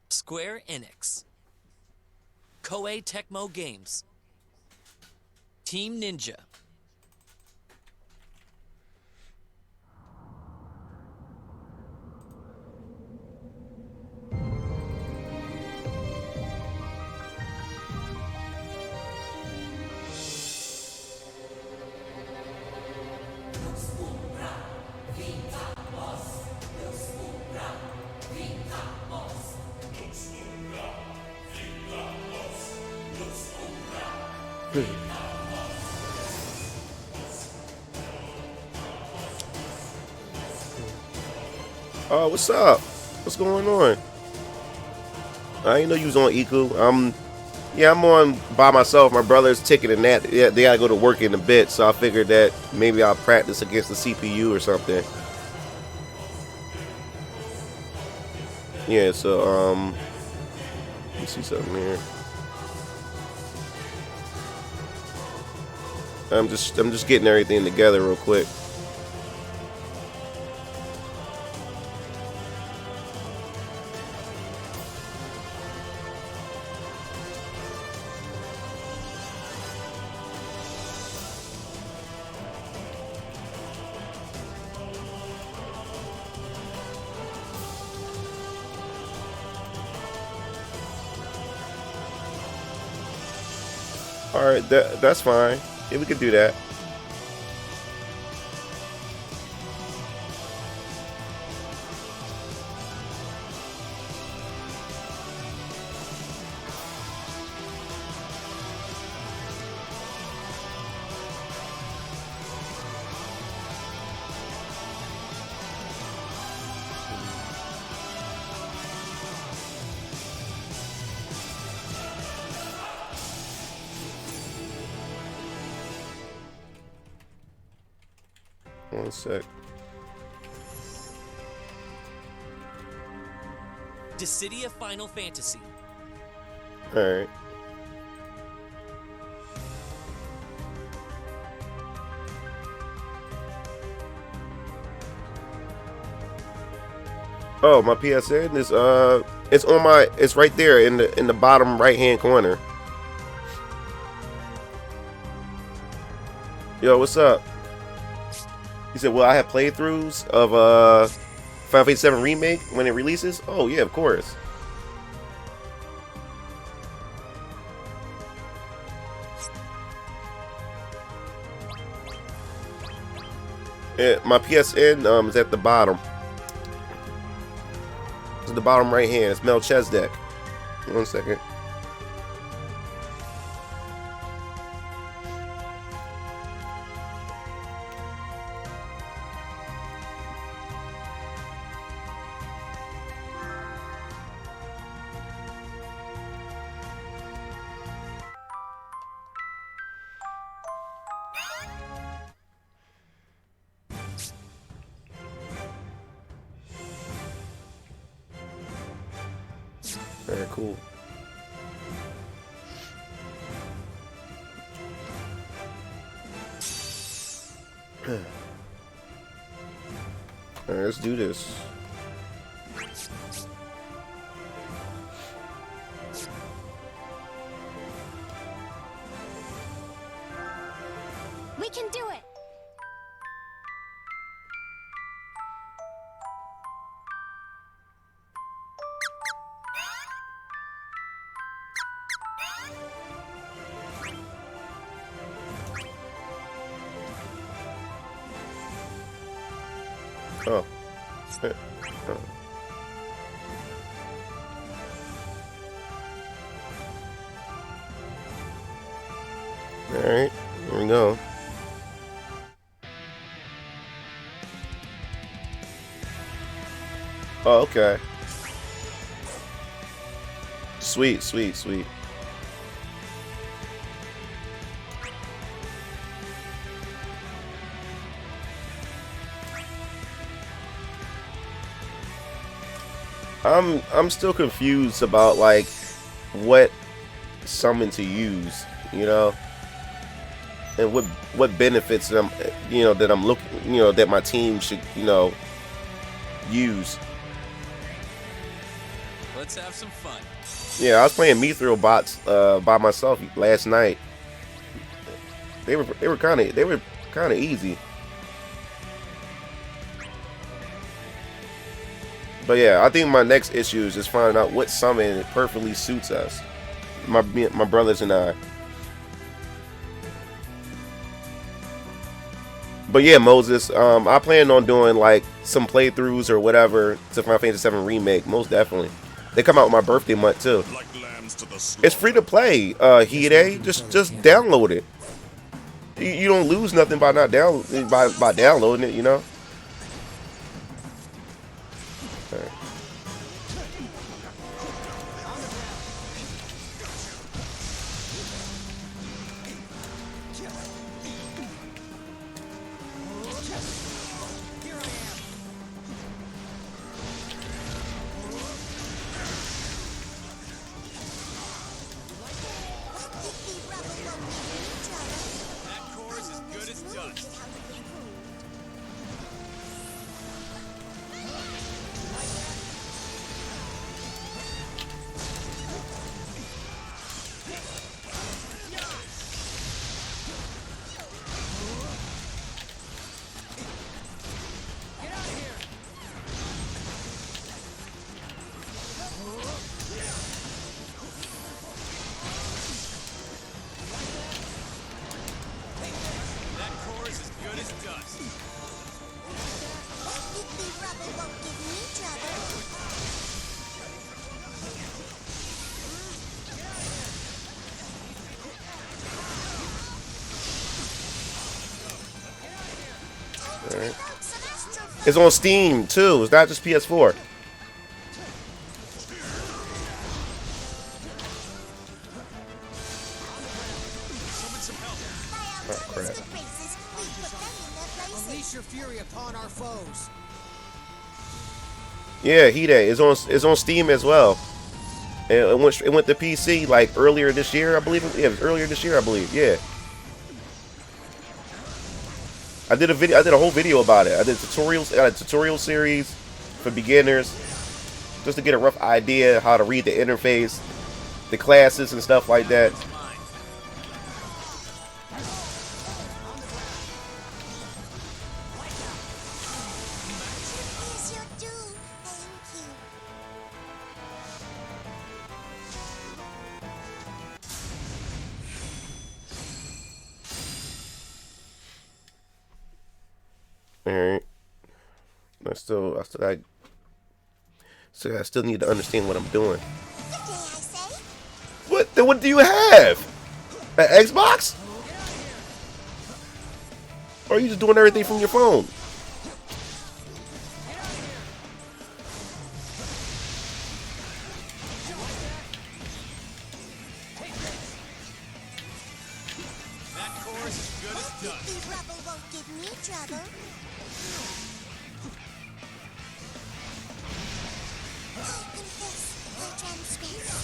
Square Enix, Koei Tecmo Games, Team Ninja. Oh, what's up? What's going on? I didn't know you was on Eco. Yeah, I'm on by myself. My brother's ticketing that. Yeah, they gotta go to work in a bit, so I figured that maybe I'll practice against the CPU or something. Yeah, so let me see something here. I'm just getting everything together real quick. All right, that's fine. Yeah, we could do that. One sec. Dissidia Final Fantasy, All right. Oh, my PSN is it's on my, it's right there in the bottom right hand corner. Yo, what's up? He said, "Well, I have playthroughs of Final Fantasy 7 Remake when it releases." Oh yeah, of course. Yeah, my PSN is at the bottom. It's at the bottom right hand. It's Melchizedek. One second. Very cool. All right, let's do this. We can do it! Oh. Oh. All right, here we go. Oh, okay. Sweet, sweet, sweet. I'm still confused about like what summon to use, you know, and what benefits them, you know, that I'm looking, you know, that my team should, you know, use. Let's have some fun. Yeah, I was playing Mithril bots by myself last night. They were kind of easy. But yeah, I think my next issue is just finding out what summon perfectly suits us, my brothers and I. But yeah, Moses, I plan on doing like some playthroughs or whatever to Final Fantasy VII Remake, most definitely. They come out with my birthday month too. It's free to play, Hide. Just download it. You don't lose nothing by not by downloading it, you know. All right. That core is as good as dust. That core is as good as dust. All right. It's on Steam too. It's not just PS4. Oh crap. Unleash your fury upon our foes. Yeah, Hide is on Steam as well. And it went to PC like earlier this year, I believe. Yeah, it was earlier this year, I believe. Yeah. I did a whole video about it. I did tutorials, I got a tutorial series for beginners, just to get a rough idea how to read the interface, the classes and stuff like that. All right. I still need to understand what I'm doing. What? Then what do you have? An Xbox? Or are you just doing everything from your phone? That core is as good as dust. Rubble won't give me trouble. Confess your transgression.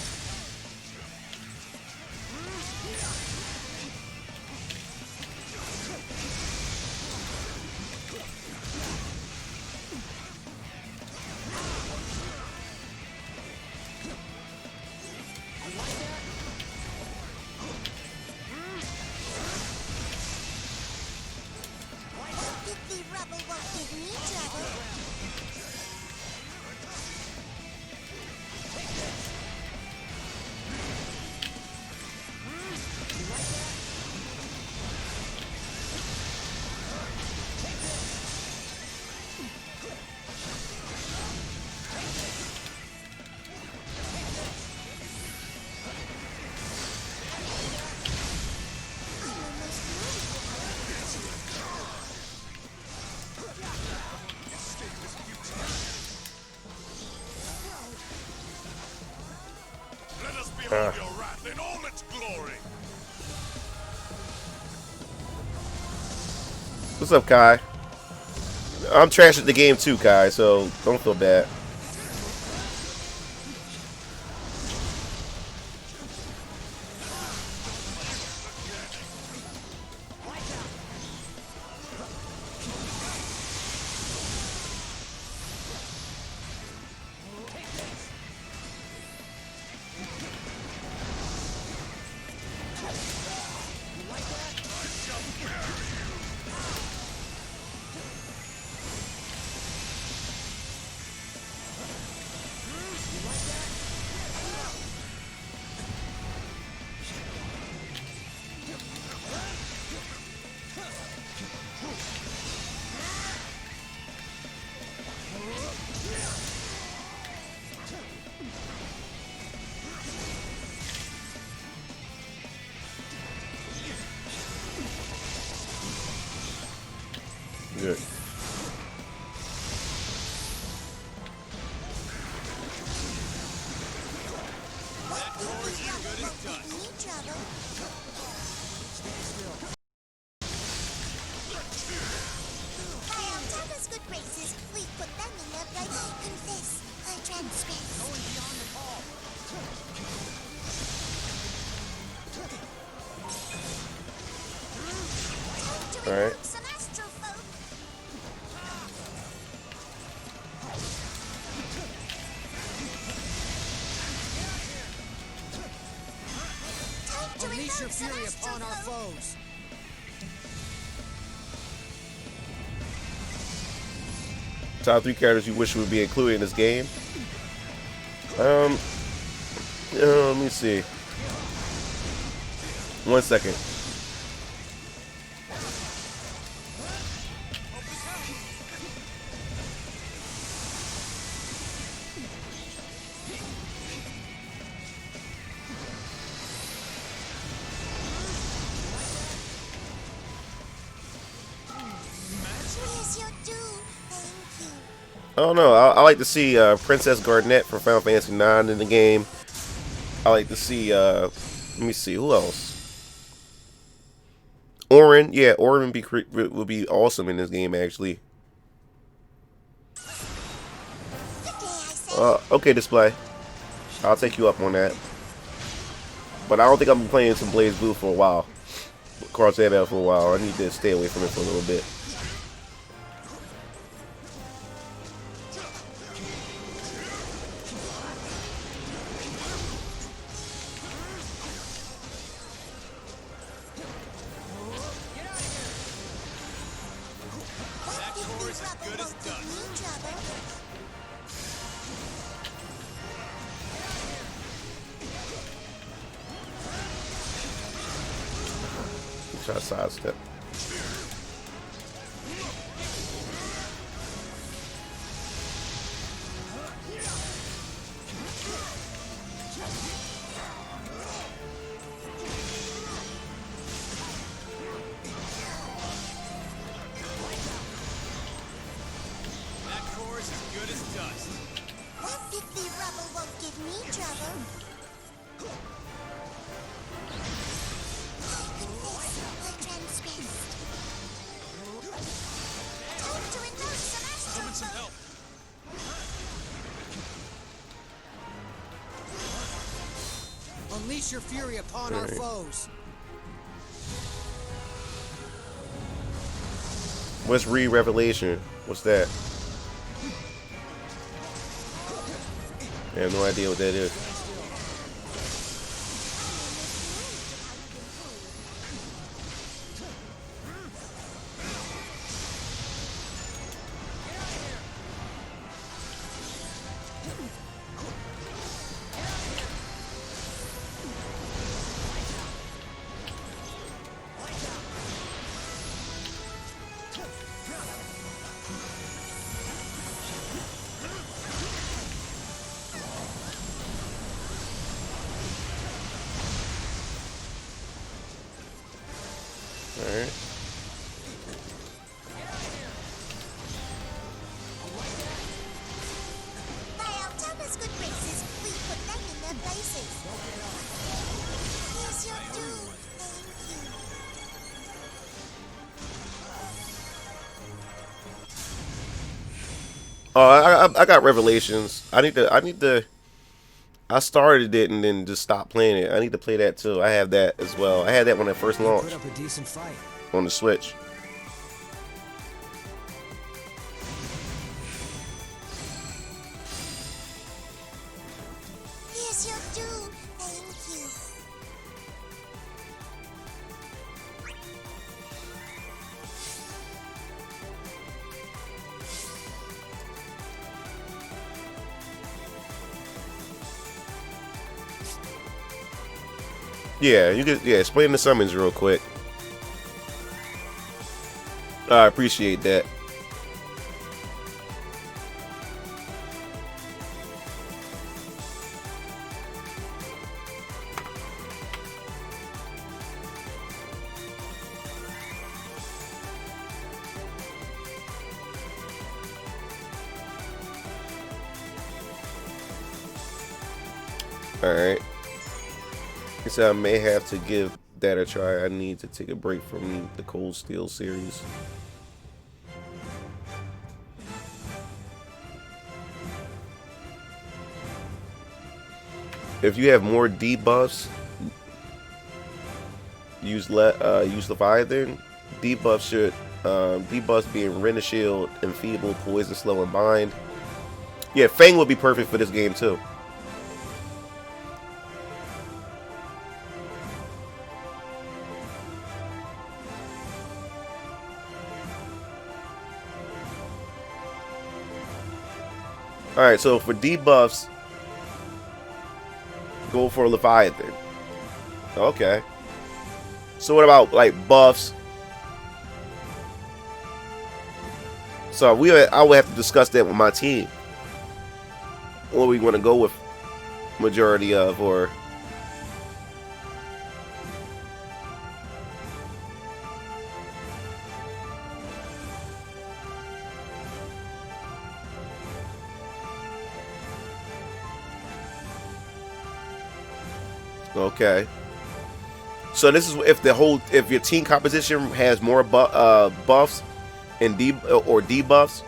The rubble won't give me trouble. Let us behold your wrath in all its glory. What's up, Kai? I'm trash at the game too, Kai, so don't feel bad. Good. All right. Unleash your fury upon our foes. Top 3 characters you wish would be included in this game. Let me see. 1 second. I don't know. I like to see Princess Garnet from Final Fantasy IX in the game. I like to see. Let me see who else. Auron, yeah, Auron would be awesome in this game actually. Okay, display. I'll take you up on that. But I don't think I'm playing some Blaze Blue for a while. Cross Battle for a while. I need to stay away from it for a little bit. Try to sidestep. That core's as good as dust. That 50 rubble won't give me trouble. Summon some help. Unleash your fury upon our foes. What's Re-Revelation? What's that? I have no idea what that is. Alright. By our toughest good graces, we put them in their places. Here's your due. Thank you. Oh, I got Revelations. I need to. I started it and then just stopped playing it. I need to play that too. I have that as well. I had that when it first Put launched up a decent fight. on the Switch. Here's your due. Thank you. Yeah, you could. Yeah, explain the summons real quick. I appreciate that. Alright. He said I may have to give that a try. I need to take a break from the Cold Steel series. If you have more debuffs, use Leviathan. Debuffs should debuffs being Rend the Shield, Enfeeble, Poison, Slow, and Bind. Yeah, Fang would be perfect for this game too. Alright, so for debuffs, go for Leviathan. Okay. So what about like buffs? So I will have to discuss that with my team. What we want to go with majority of, or okay. So this is if your team composition has more buffs and debuffs.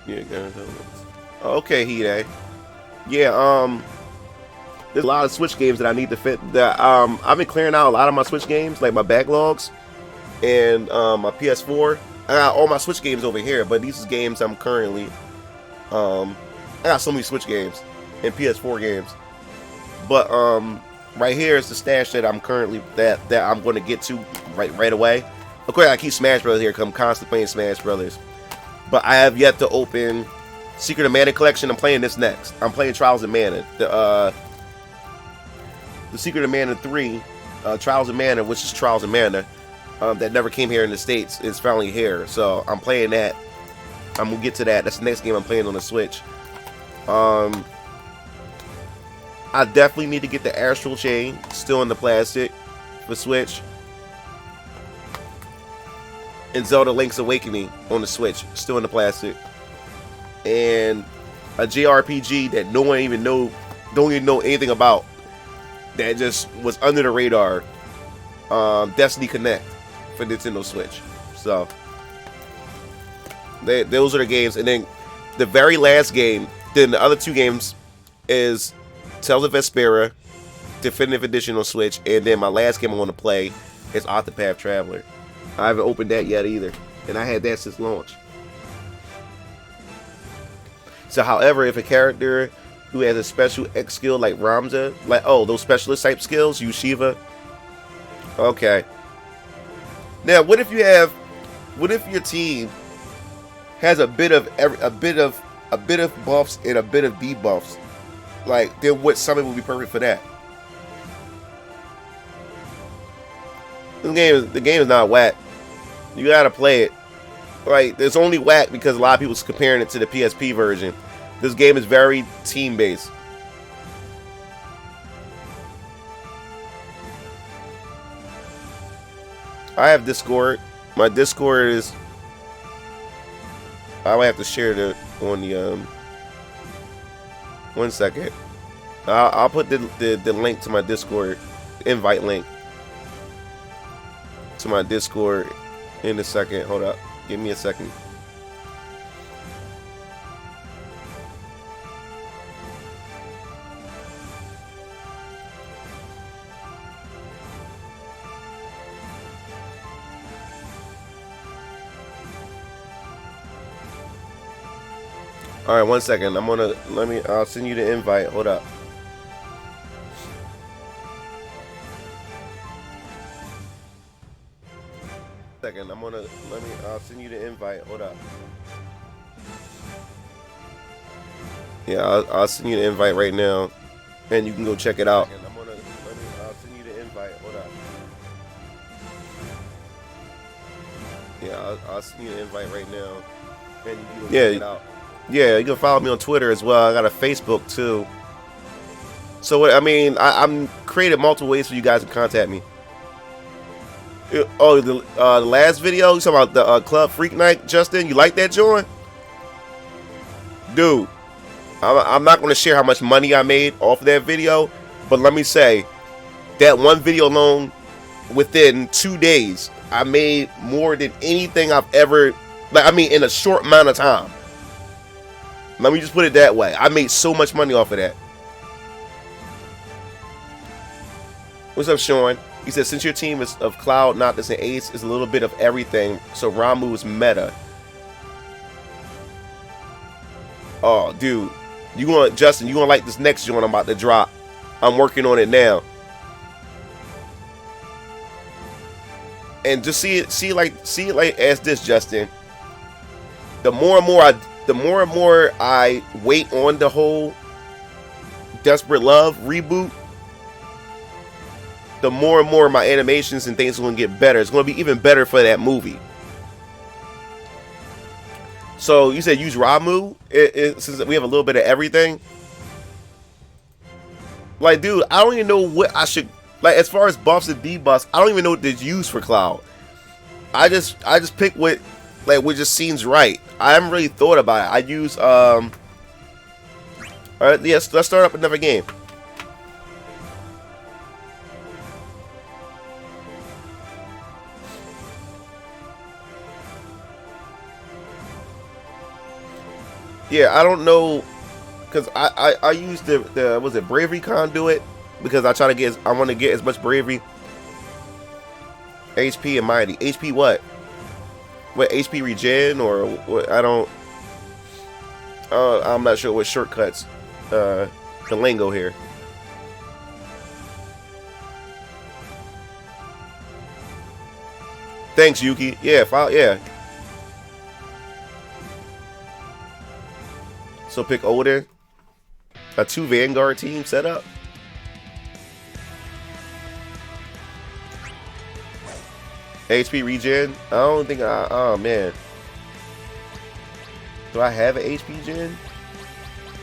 Yeah, okay, Hide. Yeah, there's a lot of Switch games that I need to fit. That I've been clearing out a lot of my Switch games, like my backlogs, and my PS4. I got all my Switch games over here, but these are games I'm currently. I got so many Switch games and PS4 games, but right here is the stash that I'm currently that I'm going to get to right away. Of course, I keep Smash Brothers here, 'cause I'm constantly playing Smash Brothers. But I have yet to open Secret of Mana collection. I'm playing this next. I'm playing Trials of Mana. The Secret of Mana 3, Trials of Mana, which is Trials of Mana, that never came here in the States, is finally here. So I'm playing that. I'm gonna get to that. That's the next game I'm playing on the Switch. I definitely need to get the Astral Chain, still in the plastic, for Switch. And Zelda Link's Awakening on the Switch, still in the plastic. And a JRPG that no one don't even know anything about, that just was under the radar. Destiny Connect for Nintendo Switch. So those are the games. And then the very last game, then the other two games is Tales of Vesperia Definitive Edition on Switch, and then my last game I want to play is Octopath Traveler. I haven't opened that yet either, and I had that since launch. So, however, if a character who has a special X skill like Ramza, like those specialist type skills, use Shiva. Okay. Now, what if your team has a bit of buffs and a bit of debuffs? Like, then what summon would be perfect for that? The game is not whack. You gotta play it. Like, it's only whack because a lot of people's comparing it to the PSP version. This game is very team based. I have Discord. My Discord is. I might have to share it on the 1 second. I'll put the link to my Discord, invite link to my Discord in a second. Hold up. Give me a second. All right, 1 second. I'll send you the invite. Hold up. Second. I'll send you the invite. Hold up. Yeah, I'll send you the invite right now, and you can go check it out. I'll send you the invite. Hold up. Yeah, I'll send you the invite right now, and you can go check it out. Yeah, you can follow me on Twitter as well. I got a Facebook too. So I mean, I'm created multiple ways for you guys to contact me. Oh, the last video you talking about the Club Freak Night, Justin? You like that, John? Dude, I'm not going to share how much money I made off of that video, but let me say that one video alone, within 2 days, I made more than anything I've ever, in a short amount of time. Let me just put it that way. I made so much money off of that. What's up, Sean? He said, since your team is of Cloud, Noctis, and Ace, is a little bit of everything, so Ramu is meta. Oh, dude. Justin, you gonna like this next joint I'm about to drop. I'm working on it now. And just see it like as this, Justin. The more and more I wait on the whole Desperate Love reboot, the more and more my animations and things are going to get better. It's going to be even better for that movie. So you said use Ramu, since we have a little bit of everything. Like, dude, I don't even know what I should, like, as far as buffs and debuffs, I don't even know what to use for Cloud. I just pick what just seems right. I haven't really thought about it. I use all right, yes, let's start up another game. Yeah, I don't know, because I use the was it Bravery Conduit, because I want to get as much bravery, HP and mighty. HP what HP regen or what? I'm not sure what shortcuts the lingo here. Thanks, Yuki. Yeah, yeah. So pick Odin. A 2 Vanguard team set up. HP regen. I don't think oh man. Do I have an HP gen?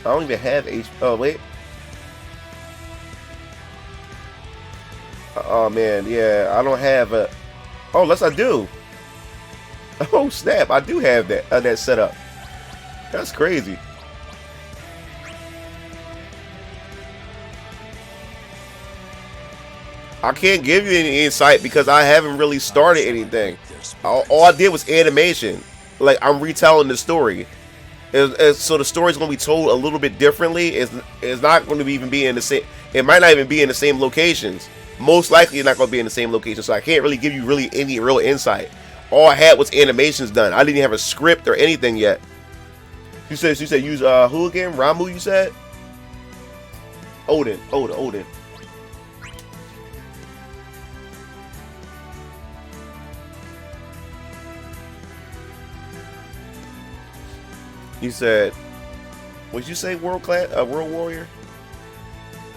I don't even have HP. Oh wait. Oh man, yeah, I don't have a. Oh, yes, I do. Oh snap, I do have that set up. That's crazy. I can't give you any insight because I haven't really started anything. All I did was animation. Like, I'm retelling the story. So the story's going to be told a little bit differently. It's not going to even be in the same. It might not even be in the same locations. Most likely, it's not going to be in the same location. So I can't really give you any real insight. All I had was animations done. I didn't have a script or anything yet. You said use who again? Ramu, you said? Odin. You said, what'd you say, world warrior?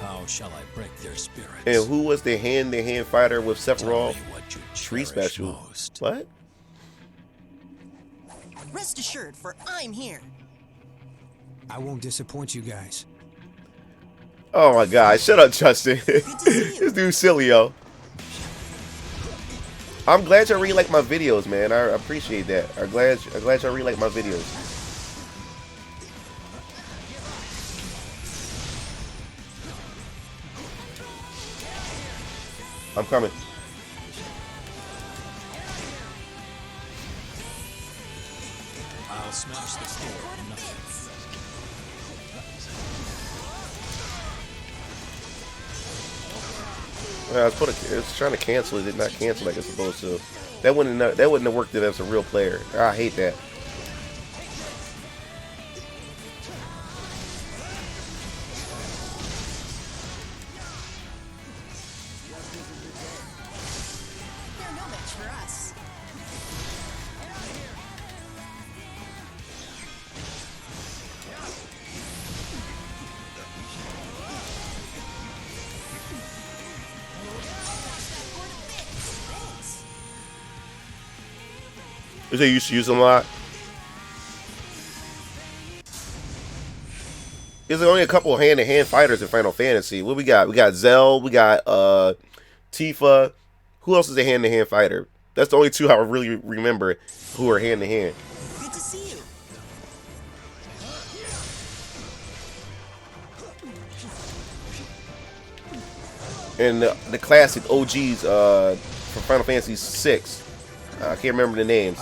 How shall I break their spirits? And who was the hand-to-hand fighter with Sephiroth? Tree special. Most. What? Rest assured, for I'm here. I won't disappoint you guys. Oh my God! Shut up, Justin. This dude's silly, yo. I'm glad y'all really like my videos, man. I appreciate that. I'm glad y'all really like my videos. I'm coming. I'll smash the store. Well, I was trying to cancel it. Did not cancel like it's supposed to. That wouldn't have worked if as a real player. I hate that. They're no match for us. You say you used to use them a lot? There's only a couple hand-to-hand fighters in Final Fantasy. What we got? We got Zell. We got Tifa. Who else is a hand-to-hand fighter? That's the only two I really remember who are hand-to-hand. Good to see you. And the classic OGs from Final Fantasy VI. I can't remember the names.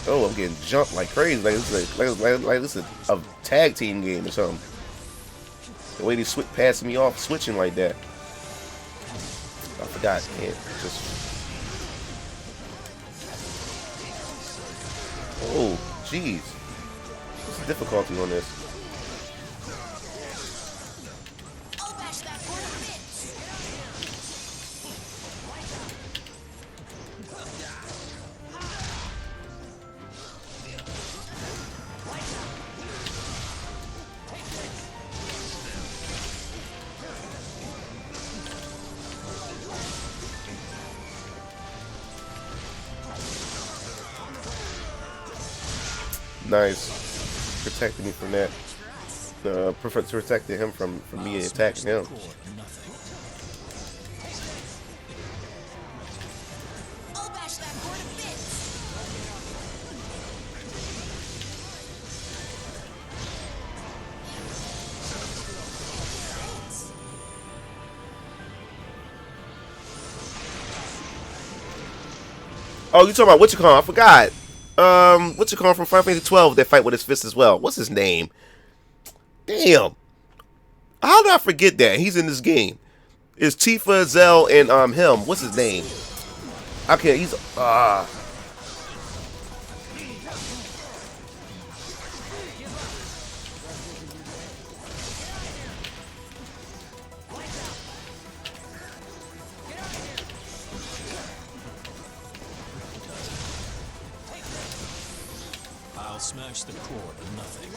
Oh, I'm getting jumped like crazy. Like this is a tag team game or something. The way they passing me off, switching like that. I forgot. Man. Oh, jeez. What's the difficulty on this? Nice. Protecting me from that. Protecting him from me attacking him. Oh, you talking about what you call? I forgot. What's it called from Final Fantasy 12 that fight with his fist as well? What's his name? Damn. How did I forget that? He's in this game. It's Tifa, Zell, and him. What's his name? Okay, he's I'll smash the core to nothing.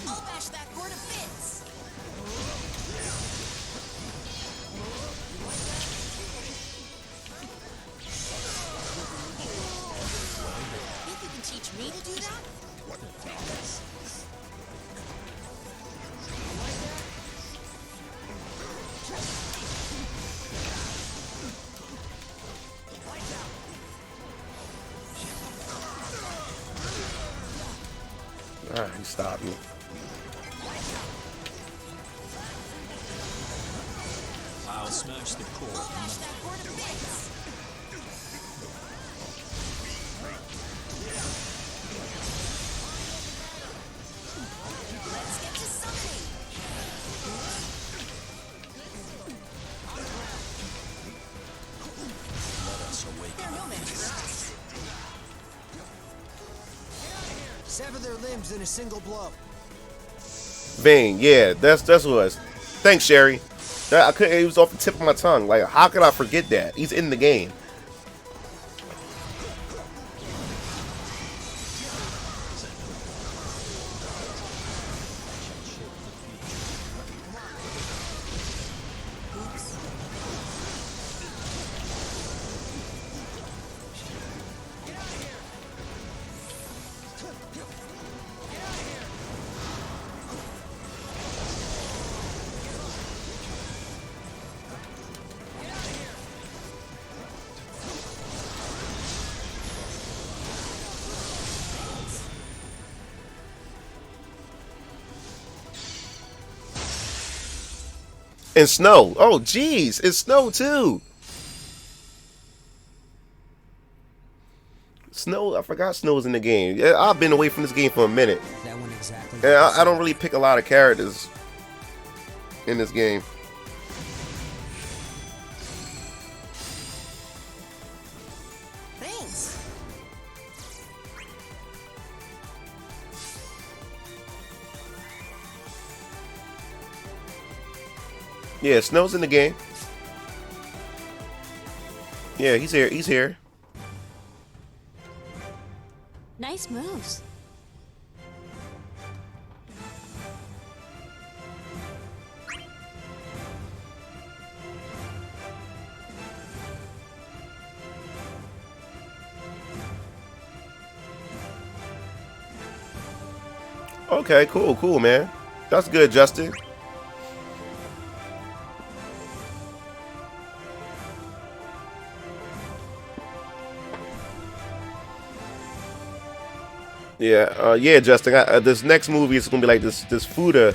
I'll bash that core to bits. Think you can teach me to do that? he stopped me. I'll smash the core to Bash nothing. that core to bits. Let's get to something. Let us awaken. They're no match for us. Sever their limbs in a single blow. Vane, yeah, that's what it was. Thanks, Sherry. I couldn't. It was off the tip of my tongue. Like, how could I forget that? He's in the game. And snow. Oh, jeez. It's snow, too. Snow. I forgot snow was in the game. Yeah, I've been away from this game for a minute. That one exactly. Yeah, I don't really pick a lot of characters in this game. Thanks. Yeah, Snow's in the game. Yeah, he's here. He's here. Nice moves. Okay, cool, man. That's good, Justin. Yeah, Justin. This next movie is gonna be like this Fuda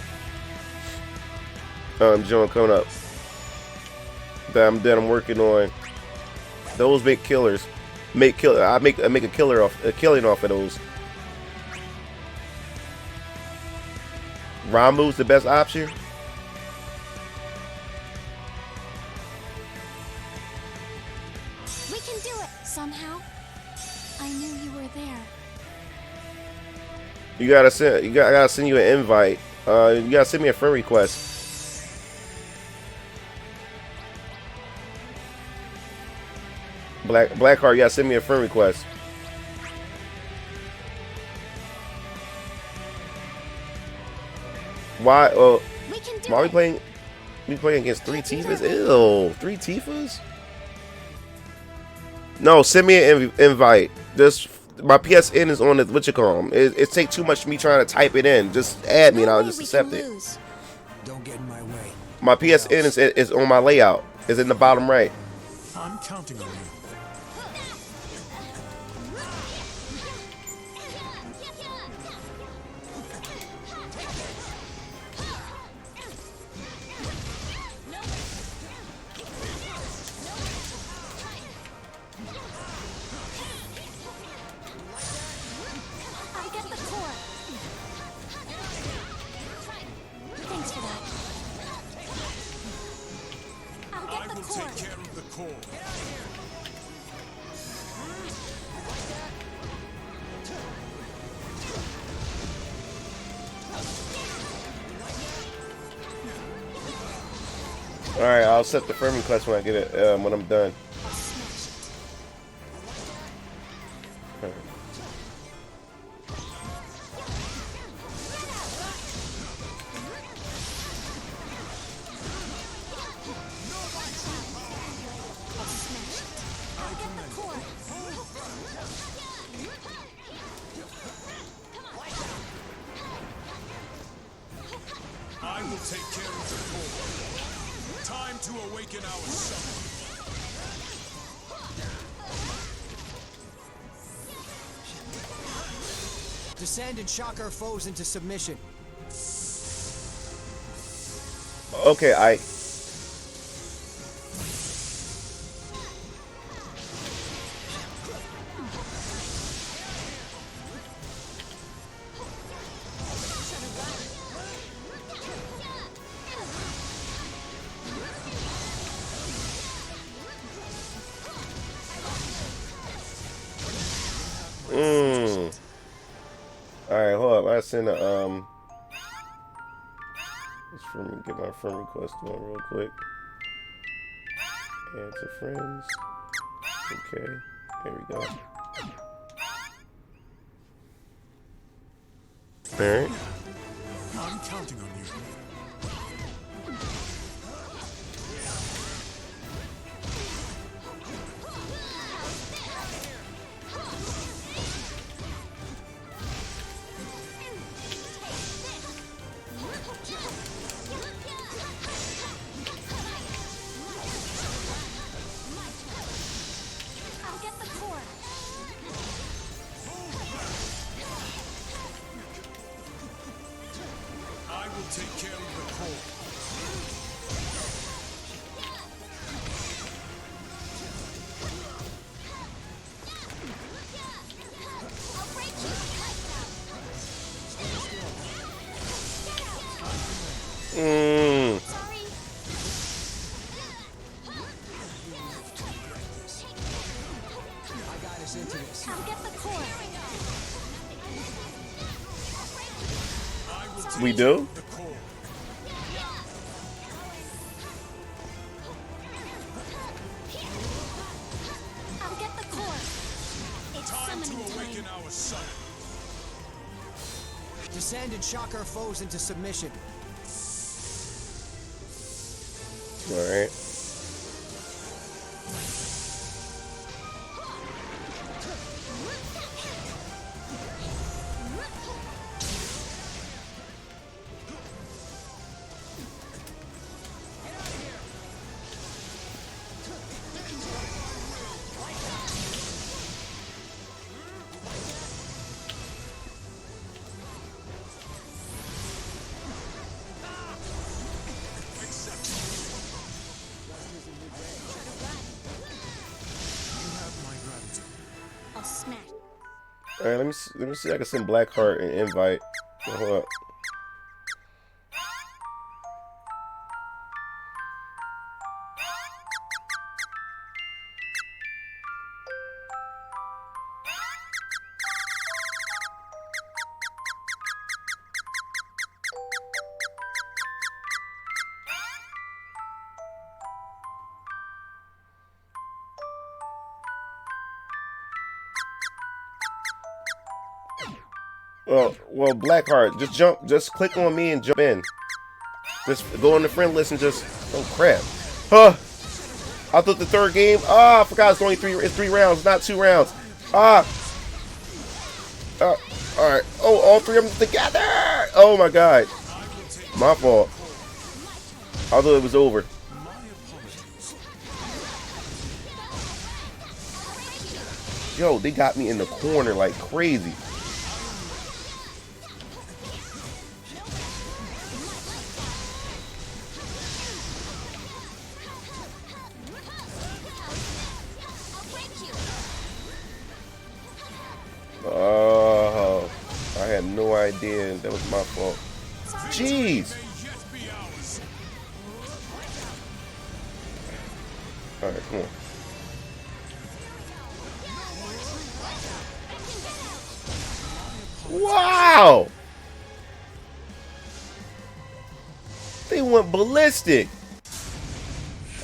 joint coming up that I'm working on. Those make killers. I make a killing off of those. Rambu's the best option. We can do it somehow. I knew you were there. I gotta send you an invite. You gotta send me a friend request. Blackheart, you gotta send me a friend request. Why? We can do Why are we it. playing? We playing against 3 Tifas? Ew, 3 Tifas? No, send me an invite. Just my PSN is on the what you call 'em. It takes too much for me trying to type it in. Just add me and No I'll way just we accept can it. lose. Don't get in my way. My PSN is on my layout. Is in the bottom right. I'm counting on you. I'll get the core. Thanks for that. I'll I get the will core. take care of the core. All right, I'll set the friend request when I get it when I'm done. I'll smash it. I'll smash it. I'll get the core. I will take care of the core. Time to awaken our summon. Descend and shock our foes into submission. Okay, Alright, hold up. I send a let's get my friend request on real quick. Add to friends. Okay, there we go. Alright. I'm counting on you. I'll get the core. I will take care of the core. I'll break you. Sorry. I got us into this. I'll get the core. I will take We do? the core. I'll get the core. It's Time to summoning awaken time. our summon. Descend and shock our foes into submission. Alright. All right, let me see if I can send Blackheart an invite. Hold up. Well, Blackheart, just click on me and jump in. Just go on the friend list and just, oh crap. Huh. I thought the third game, I forgot it's only it's 3 rounds, not 2 rounds. Alright. Oh, all 3 of them together. Oh my god. My fault. I thought it was over. Yo, they got me in the corner like crazy. Oh, I had no idea. That was my fault. Jeez. Alright, come on. Wow! They went ballistic.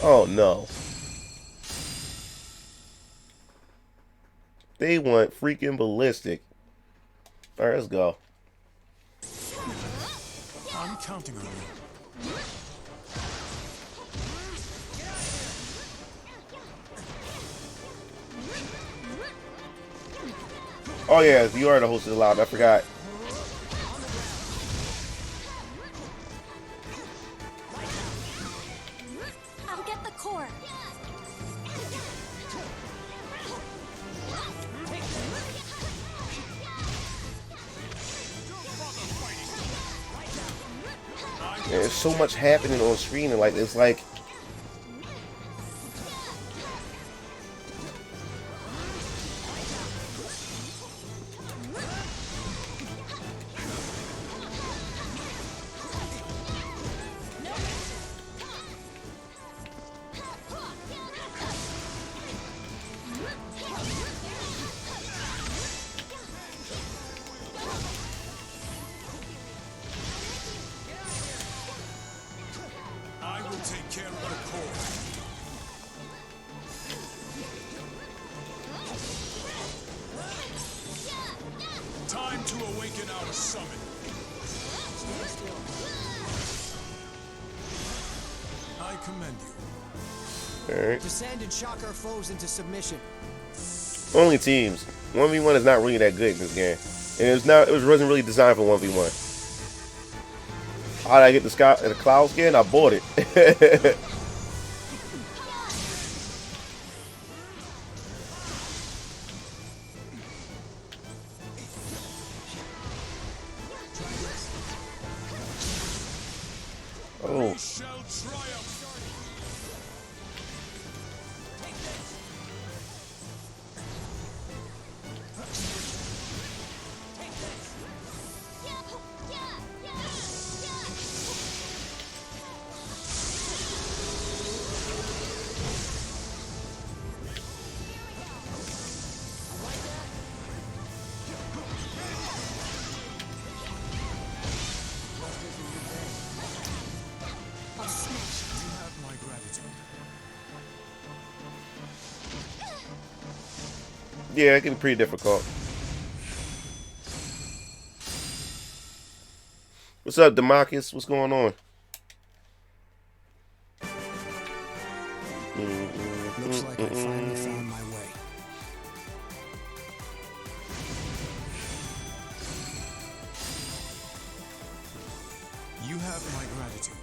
Oh no. They went freaking ballistic. Alright, let's go. I'm counting on you. Oh yeah, you are the host of the loud. I forgot. I'll get the core. There's so much happening on screen, and like it's like I will take care of the core. Time to awaken our summon. I commend you. alright. Descend and shock our foes into submission. Only teams. 1v1 is not really that good in this game. And it wasn't really designed for 1v1. How did I get the cloud skin? I bought it. Oh. We shall triumph. You have my gratitude. Yeah, it can be pretty difficult. What's up, Demarcus? What's going on? Looks like I finally found my way. You have my gratitude.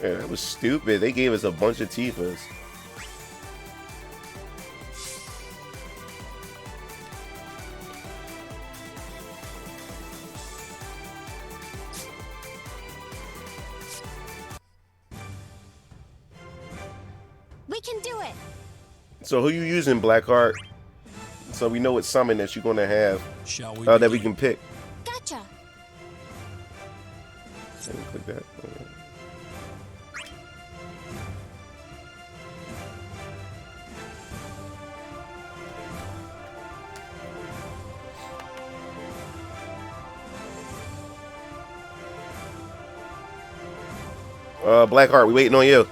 Yeah, that was stupid. They gave us a bunch of Tifas. We can do it. So who you using, Blackheart? so we know what summon that you're gonna have Shall we that we begin? can pick. Gotcha. Let me click that. Blackheart, we waiting on you.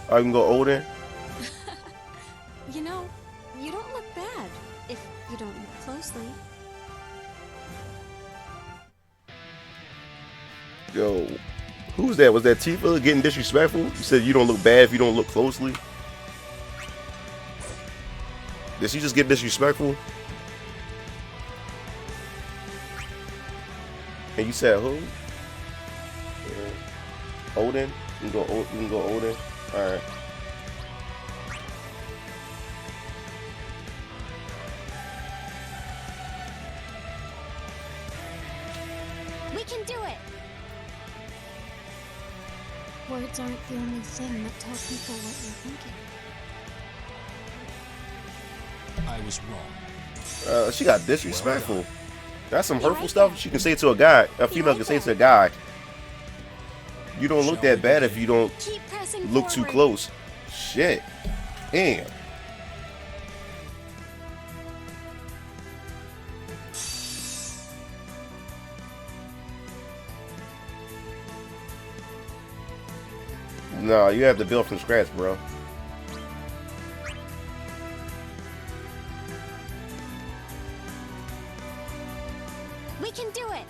I can go Odin. You know, you don't look bad if you don't look closely. Yo, who's that? Was that Tifa getting disrespectful? You said you don't look bad if you don't look closely. Did she just get disrespectful? And you said who? Yeah. Odin? You can go Odin. Alright. We can do it. Words aren't the only thing that tell people what you're thinking. I was wrong. She got disrespectful. That's some hurtful stuff she can say to a guy. A female can say to a guy. You don't look that bad if you don't Keep pressing look too forward. close. Shit. Damn. No, you have to build from scratch, bro. We can do it.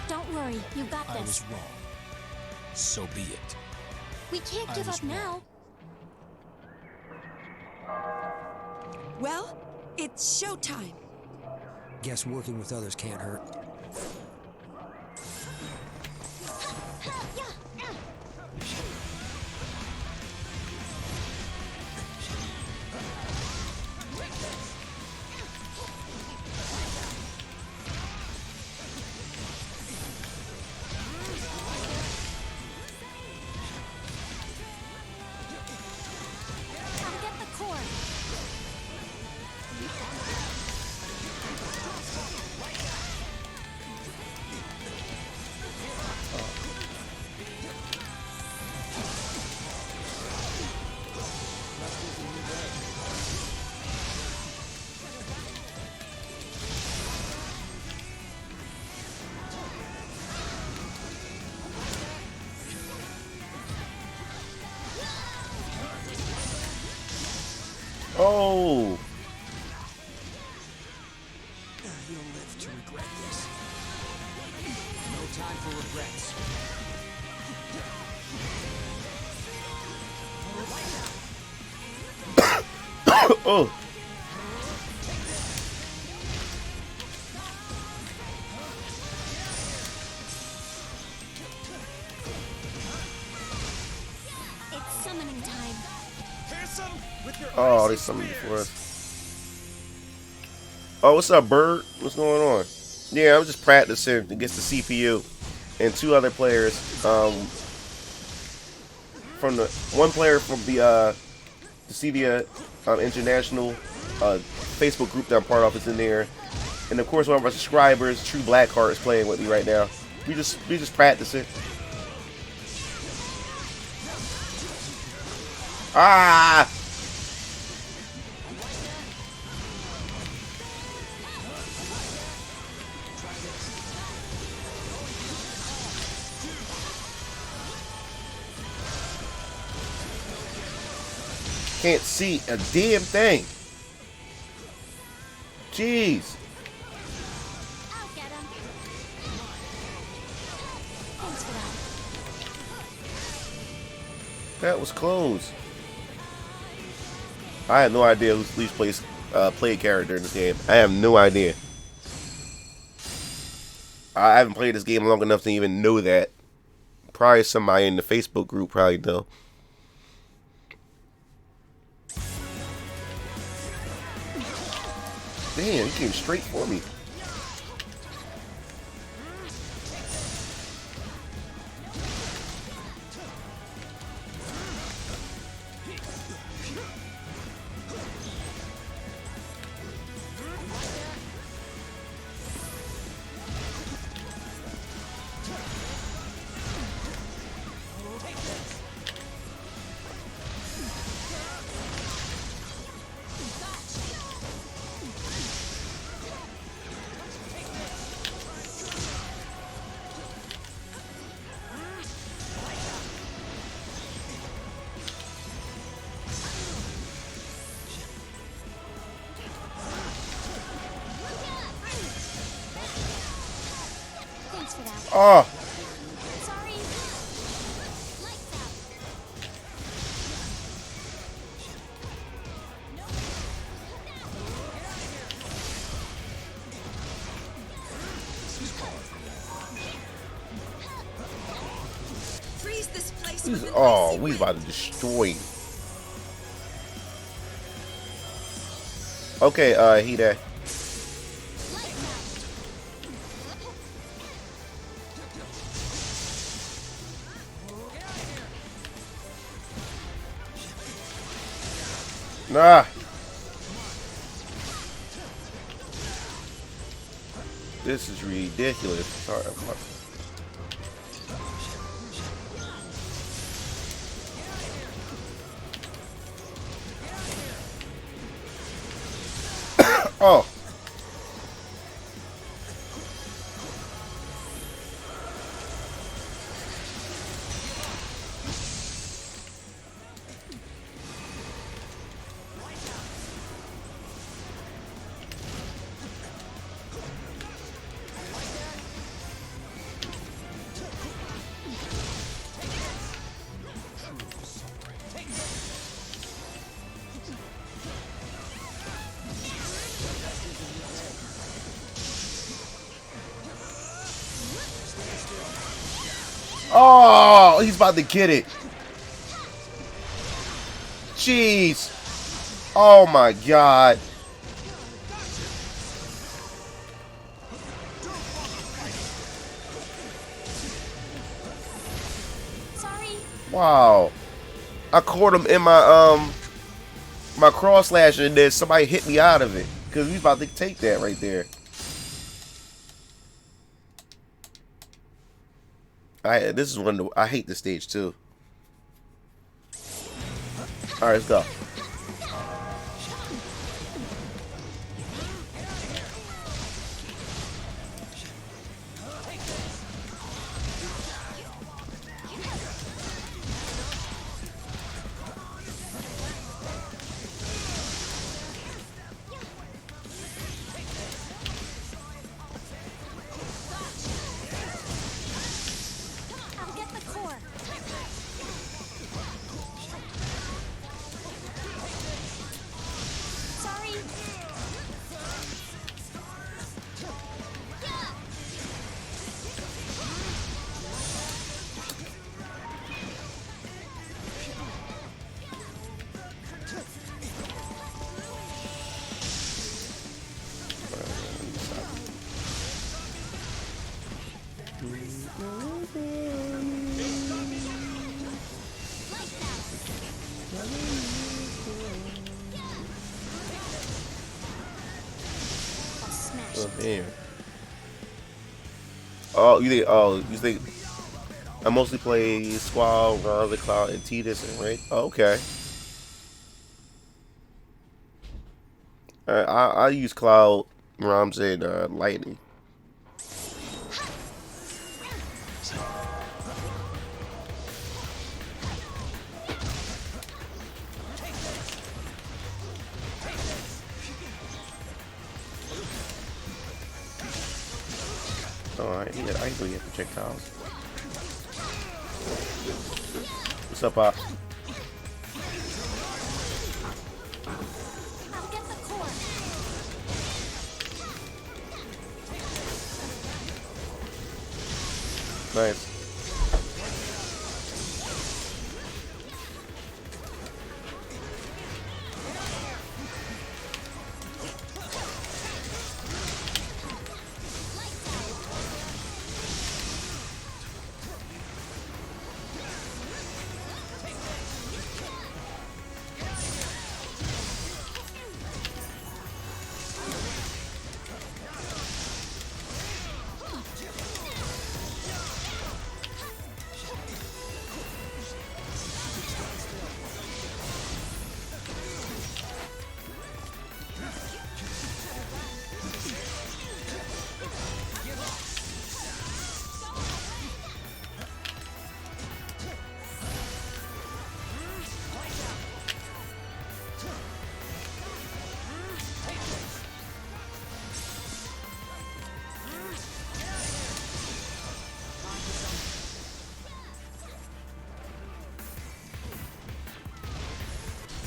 Don't worry, you got I this. was wrong. So be it. We can't I give was up now. Well, it's showtime. Guess working with others can't hurt. I'll get the cord. Oh. You'll live to regret this. No time for regrets. Oh. It's summoning time. Oh, they summoned before us. Oh, what's up, Bird? What's going on? Yeah, I'm just practicing against the CPU and two other players. From the one player from the Dissidia International Facebook group that I'm part of is in there, and of course one of our subscribers, True Blackheart, is playing with me right now. We just practicing. Ah! Can't see a damn thing. Jeez. I'll get him. That was close. I had no idea who least played character in this game. I have no idea. I haven't played this game long enough to even know that. Probably somebody in the Facebook group probably know. Damn, he came straight for me. Thanks for that. Oh, Sorry. Lights out. Freeze this place he's, with an oh, icy we wind. about to destroy him. Okay, he there. Lights out. Nah. This is ridiculous. Sorry. Oh. Oh, he's about to get it. Jeez. Oh my God. Sorry. Wow. I caught him in my cross slasher and then somebody hit me out of it. Because he's about to take that right there. This is one of the, I hate this stage too. Alright, let's go. I'll get the core. Sorry. Lights out. I'll smash Oh, it. damn. Oh, you think I mostly play Squall, Ron, the Cloud, and Tidus, right? Oh, okay. Alright, I use Cloud, Rams, and Lightning. Alright, yeah, I ain't gonna get projectiles. What's up, Pop? Nice.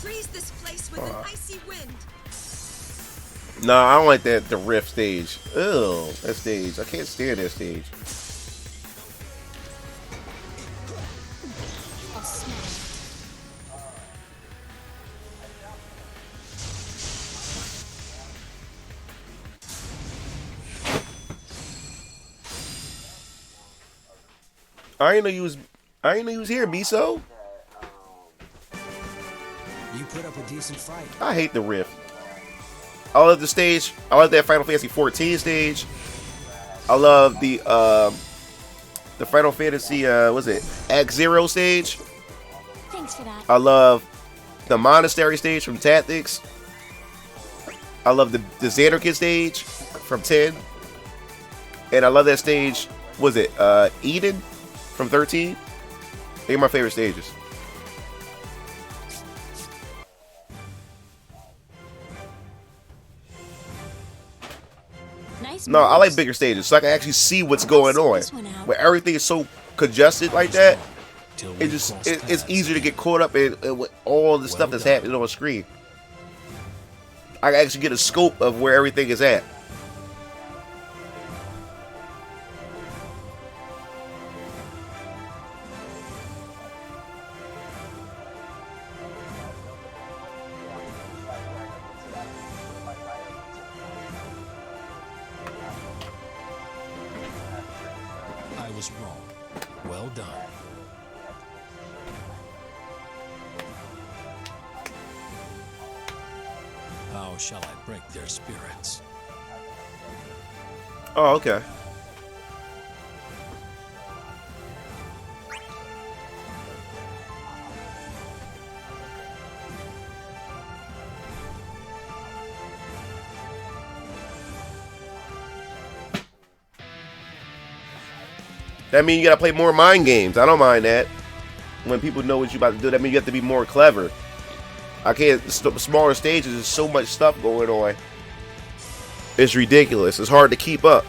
Freeze this place with an icy wind. No, I don't like that the rift stage. Ew, that stage. I can't stand that stage. I'll smash. I ain't know you was here, Miso. You put up a decent fight. I hate the rift. I love the stage. I love that Final Fantasy 14 stage. I love the Final Fantasy was it Act Zero stage. Thanks for that. I love the Monastery stage from Tactics. I love the Xanarkid stage from 10. And I love that stage, was it Eden from 13? They're my favorite stages. Nice. No, I like moves. bigger stages so I can actually see what's going on. This one out. Where everything is so congested like that, Till we it's cross it's paths easier to again. get caught up in with all the stuff that's done. happening on the screen. I can actually get a scope of where everything is at. I was wrong. Well done. How shall I break their spirits? Oh, okay. That means you gotta play more mind games. I don't mind that. When people know what you're about to do, that means you have to be more clever. I can't. Smaller stages, there's so much stuff going on. It's ridiculous. It's hard to keep up.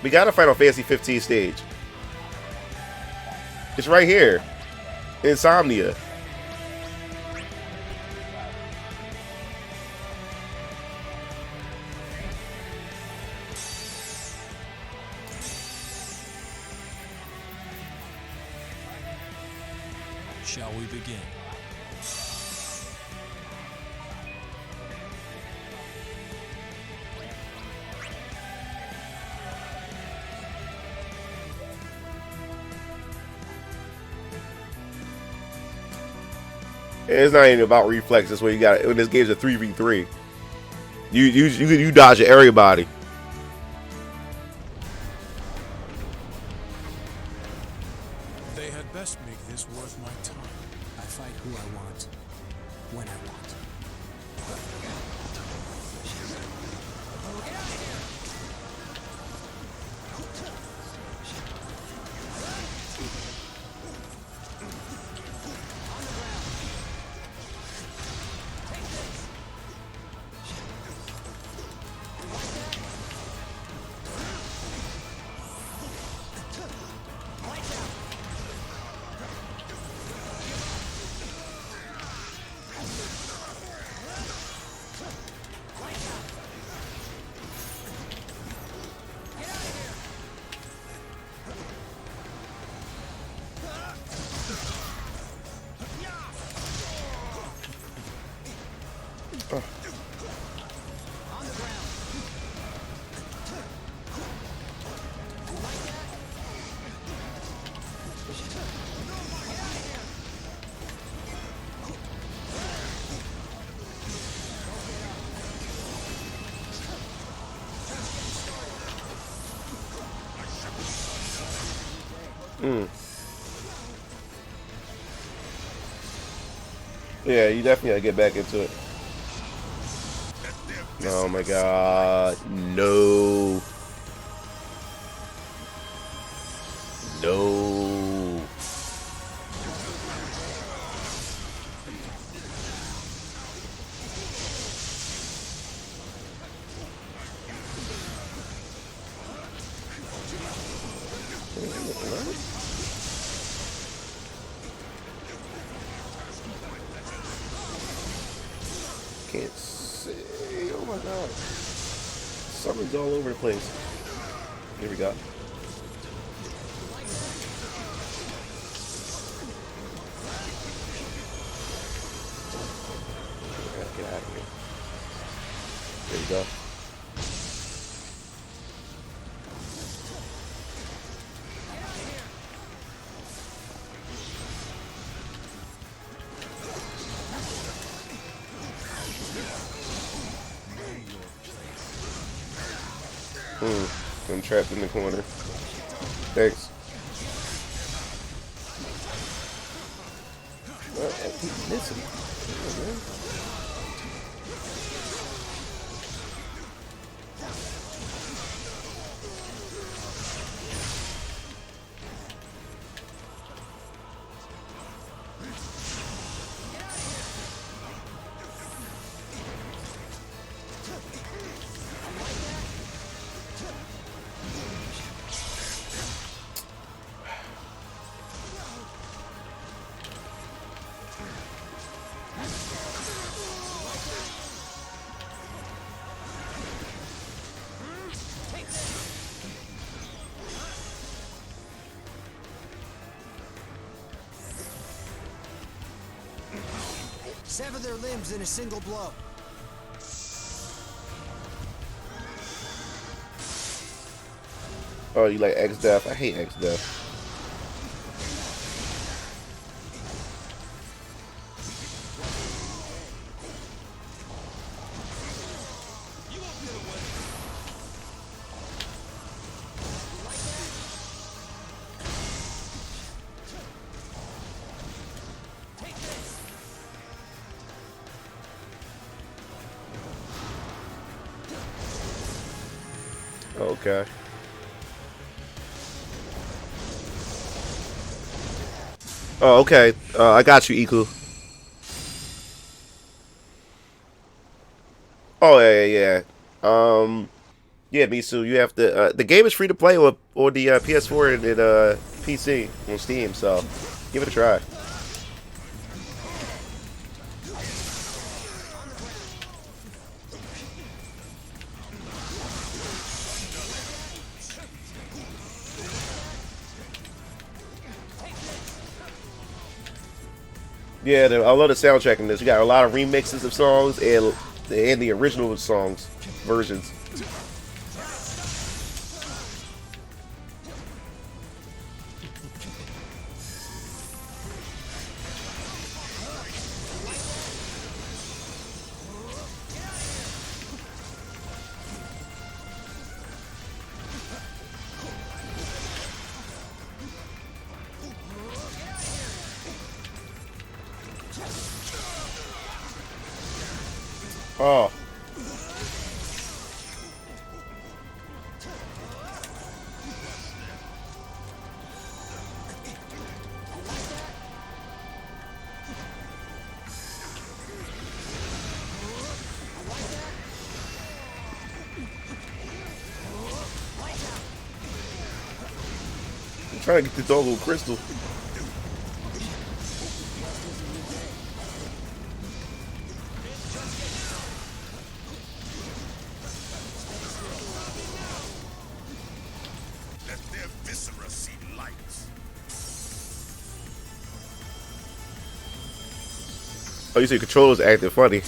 We got a Final Fantasy 15 stage. It's right here. Insomnia. Shall we begin? It's not even about reflexes. When you got when this game's a 3v3, you dodge everybody. They had best make this worth my time. I fight who I want, when I want. Mm. Yeah, you definitely gotta get back into it. Oh my god. No. No. Can't see. Oh my god. Something's all over the place. Here we go. Get out of here. There we go. I'm trapped in the corner. Thanks. I keep missing. Sever their limbs in a single blow. Oh, you like X-Death? I hate X-Death. Okay. Oh, okay. I got you, Iku. Oh, yeah. Yeah, Misu, you have to. The game is free to play on the PS4 and PC on Steam, so give it a try. Yeah, I love the soundtrack in this. You got a lot of remixes of songs and the original songs versions. Oh. I'm trying to get the doggo crystal. Let their viscera see light. Oh, you see, controller's acting funny.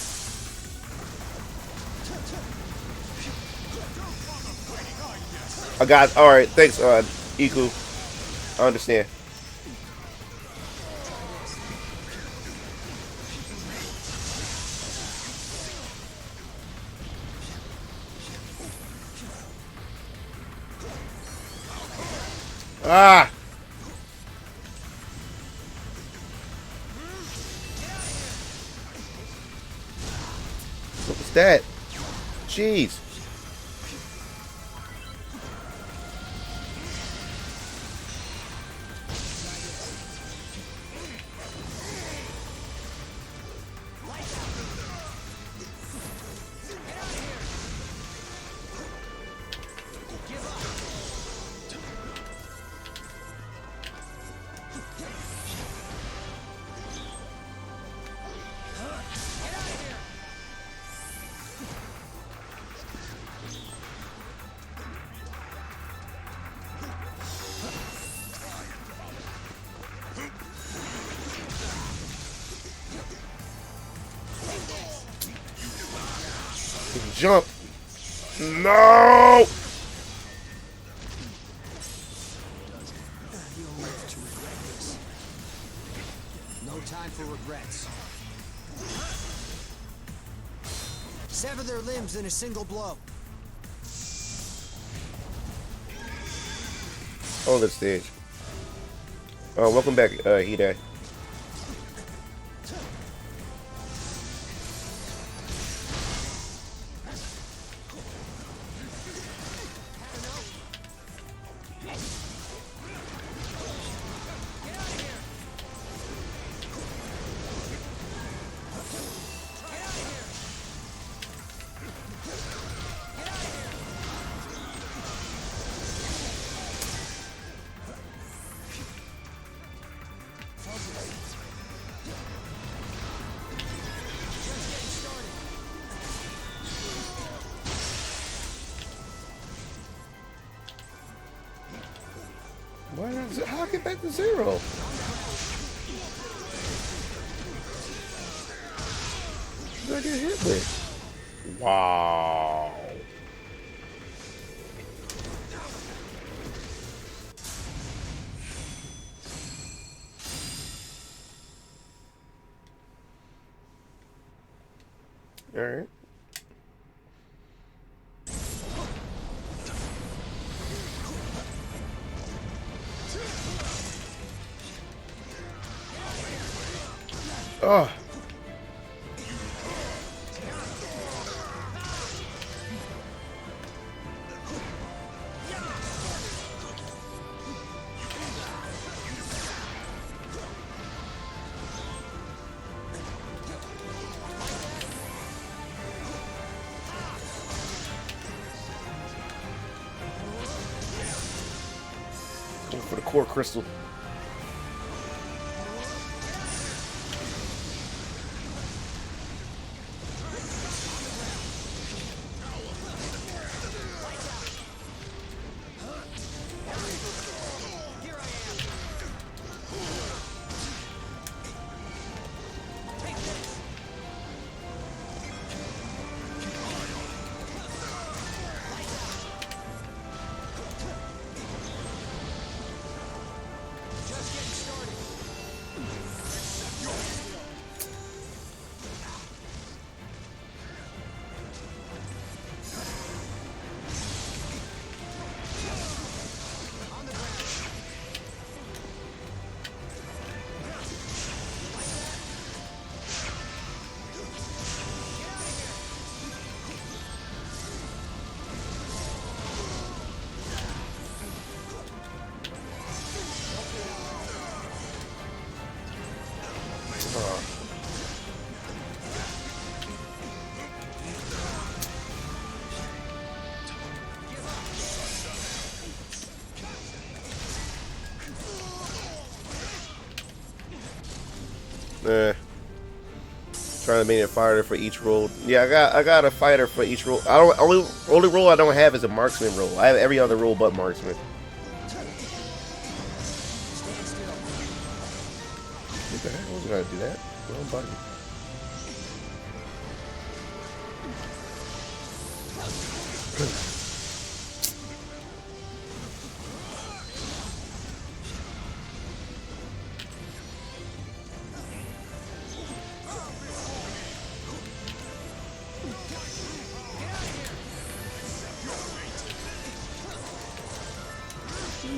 I got. All right, thanks, Iku. I understand. Ah! What's that? Jeez. Jump. No. You'll live to regret this. No time for regrets. Sever their limbs in a single blow. Oh, the stage. Welcome back, Hida. How I get back to 0? What did I get hit with? Wow. All right. Oh. Going for the core crystal. Trying to make a fighter for each role. Yeah, I got a fighter for each role. I don't only role I don't have is a marksman role. I have every other role but marksman. What the heck? I wasn't gonna do that. Wrong button.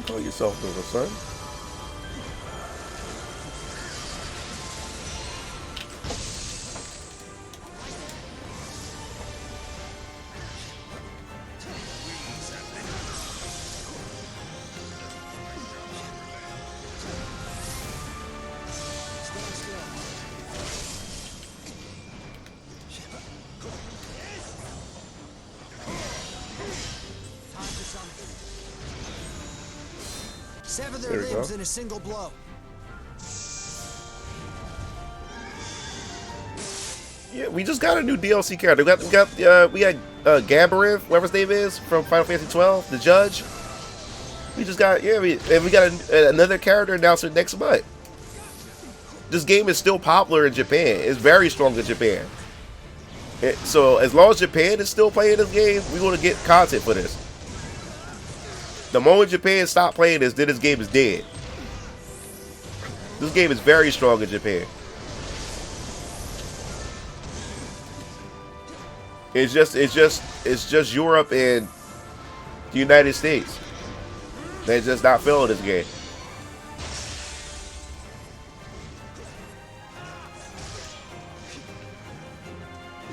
Call yourself little son. Sever There their we go. limbs in a single blow. Yeah, we just got a new DLC character. We got Gabarith, whatever his name is, from Final Fantasy 12, the judge. We just got we got another character announced next month. This game is still popular in Japan. It's very strong in Japan. So as long as Japan is still playing this game, we're gonna get content for this. The moment Japan stops playing this, then this game is dead. This game is very strong in Japan. It's just Europe and the United States. They're just not feeling this game.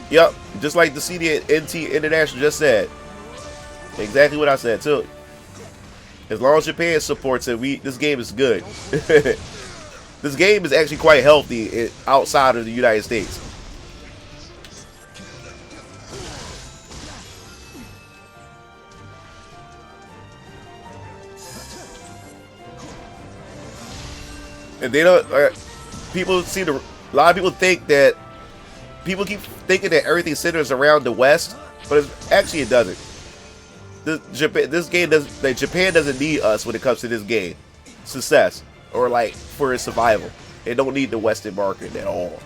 Yep, just like Dissidia NT International just said. Exactly what I said too. As long as Japan supports it, this game is good. This game is actually quite healthy outside of the United States. And they don't. People seem to. A lot of people think that. People keep thinking that everything centers around the West, but actually it doesn't. Japan doesn't need us when it comes to this game success or like for its survival. They don't need the Western market at all.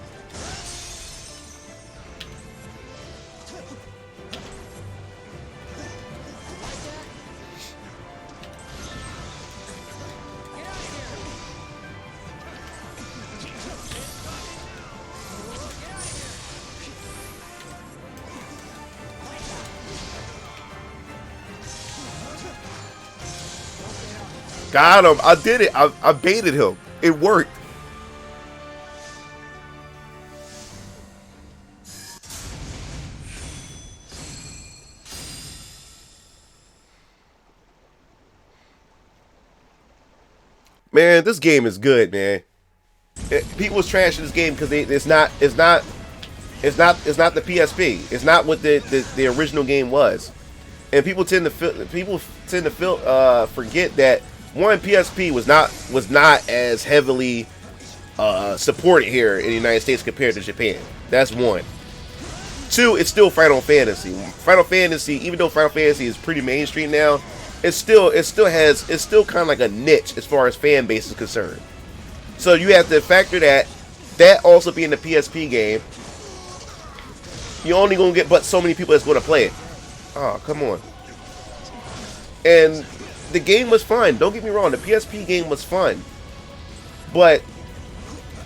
Got him. I did it. I baited him. It worked. Man, this game is good, man. People was trashing this game because it's not the PSP. It's not what the original game was. And people tend to forget that one, PSP was not as heavily supported here in the United States compared to Japan. That's one. Two, it's still Final Fantasy. Final Fantasy, even though Final Fantasy is pretty mainstream now, it's still kind of like a niche as far as fan base is concerned. So you have to factor that also being the PSP game, you're only gonna get but so many people that's gonna play it. Oh, come on. And the game was fun. Don't get me wrong. The PSP game was fun, but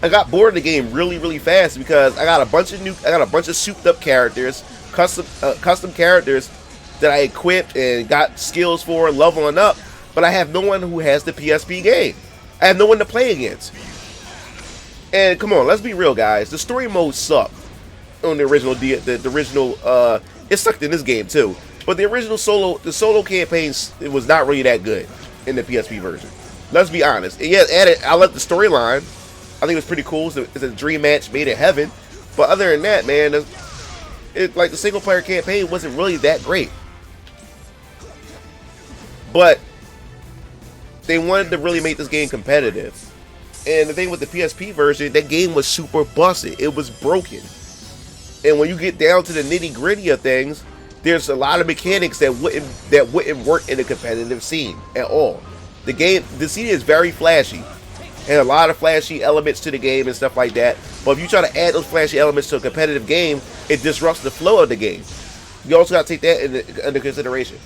I got bored of the game really, really fast because I got a bunch of souped-up characters, custom characters that I equipped and got skills for and leveling up. But I have no one who has the PSP game. I have no one to play against. And come on, let's be real, guys. The story mode sucked on the original. It sucked in this game too. But the original solo campaigns, it was not really that good in the PSP version. Let's be honest. Yeah, I love the storyline. I think it was pretty cool. It's a dream match made in heaven. But other than that, man, like the single player campaign wasn't really that great. But they wanted to really make this game competitive. And the thing with the PSP version, that game was super busted. It was broken. And when you get down to the nitty gritty of things, there's a lot of mechanics that wouldn't work in a competitive scene at all. The Dissidia is very flashy, and a lot of flashy elements to the game and stuff like that. But if you try to add those flashy elements to a competitive game, it disrupts the flow of the game. You also got to take that into consideration.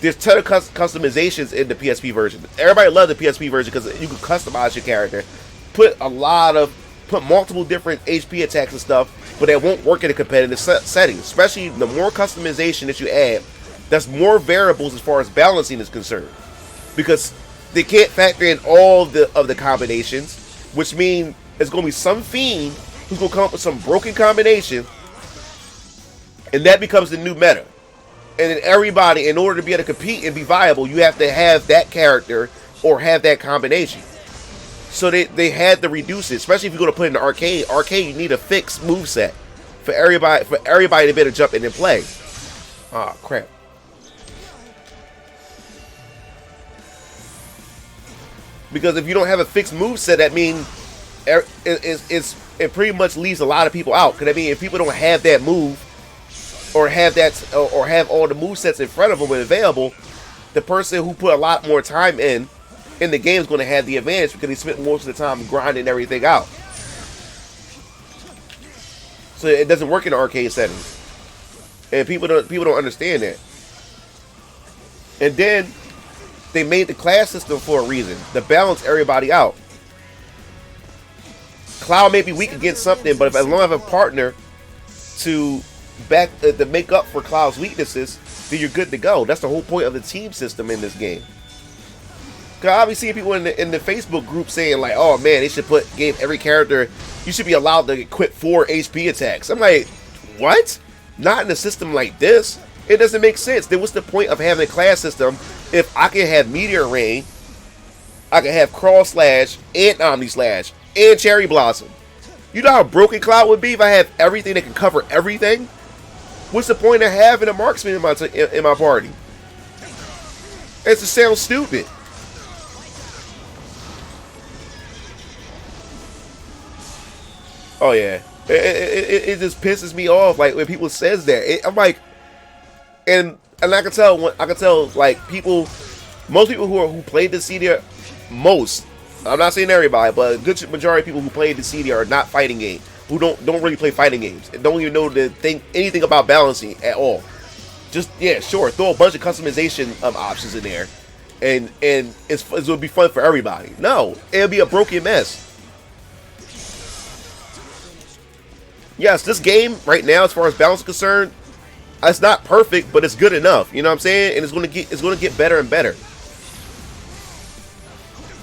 There's a ton of customizations in the PSP version. Everybody loved the PSP version because you can customize your character, put multiple different HP attacks and stuff, but that won't work in a competitive setting. Especially the more customization that you add, that's more variables as far as balancing is concerned, because they can't factor in all of the combinations, which means there's going to be some fiend who's going to come up with some broken combination, and that becomes the new meta. And then everybody, in order to be able to compete and be viable, you have to have that character or have that combination. So they had to reduce it, especially if you're going to put it in the arcade. Arcade, you need a fixed moveset for everybody to be able to jump in and play. Oh, crap. Because if you don't have a fixed move set, that means it pretty much leaves a lot of people out. Because I mean, if people don't have that move, or have all the move sets in front of them available, the person who put a lot more time in the game is going to have the advantage because he spent most of the time grinding everything out. So it doesn't work in the arcade settings, and people don't understand that. And then they made the class system for a reason, to balance everybody out. Cloud may be weak against something, but as long as I have a partner to make up for Cloud's weaknesses, then you're good to go. That's the whole point of the team system in this game. Cause I'll be seeing people in the Facebook group saying like, "Oh man, they should give every character, you should be allowed to equip 4 HP attacks." I'm like, what? Not in a system like this. It doesn't make sense. Then what's the point of having a class system if I can have Meteor Rain, I can have Cross Slash and Omni Slash and Cherry Blossom? You know how broken Cloud would be if I have everything that can cover everything? What's the point of having a marksman in my party? It just sounds stupid. Oh yeah, it just pisses me off. Like when people says that, I'm like, and I can tell like most people who play Dissidia, I'm not saying everybody, but a good majority of people who play Dissidia are not fighting games, who don't really play fighting games and don't even know to think anything about balancing at all. Just yeah, sure, throw a bunch of customization options in there, and it will be fun for everybody. No, it'll be a broken mess. Yes, this game right now, as far as balance is concerned, it's not perfect, but it's good enough. You know what I'm saying? And it's gonna get better and better.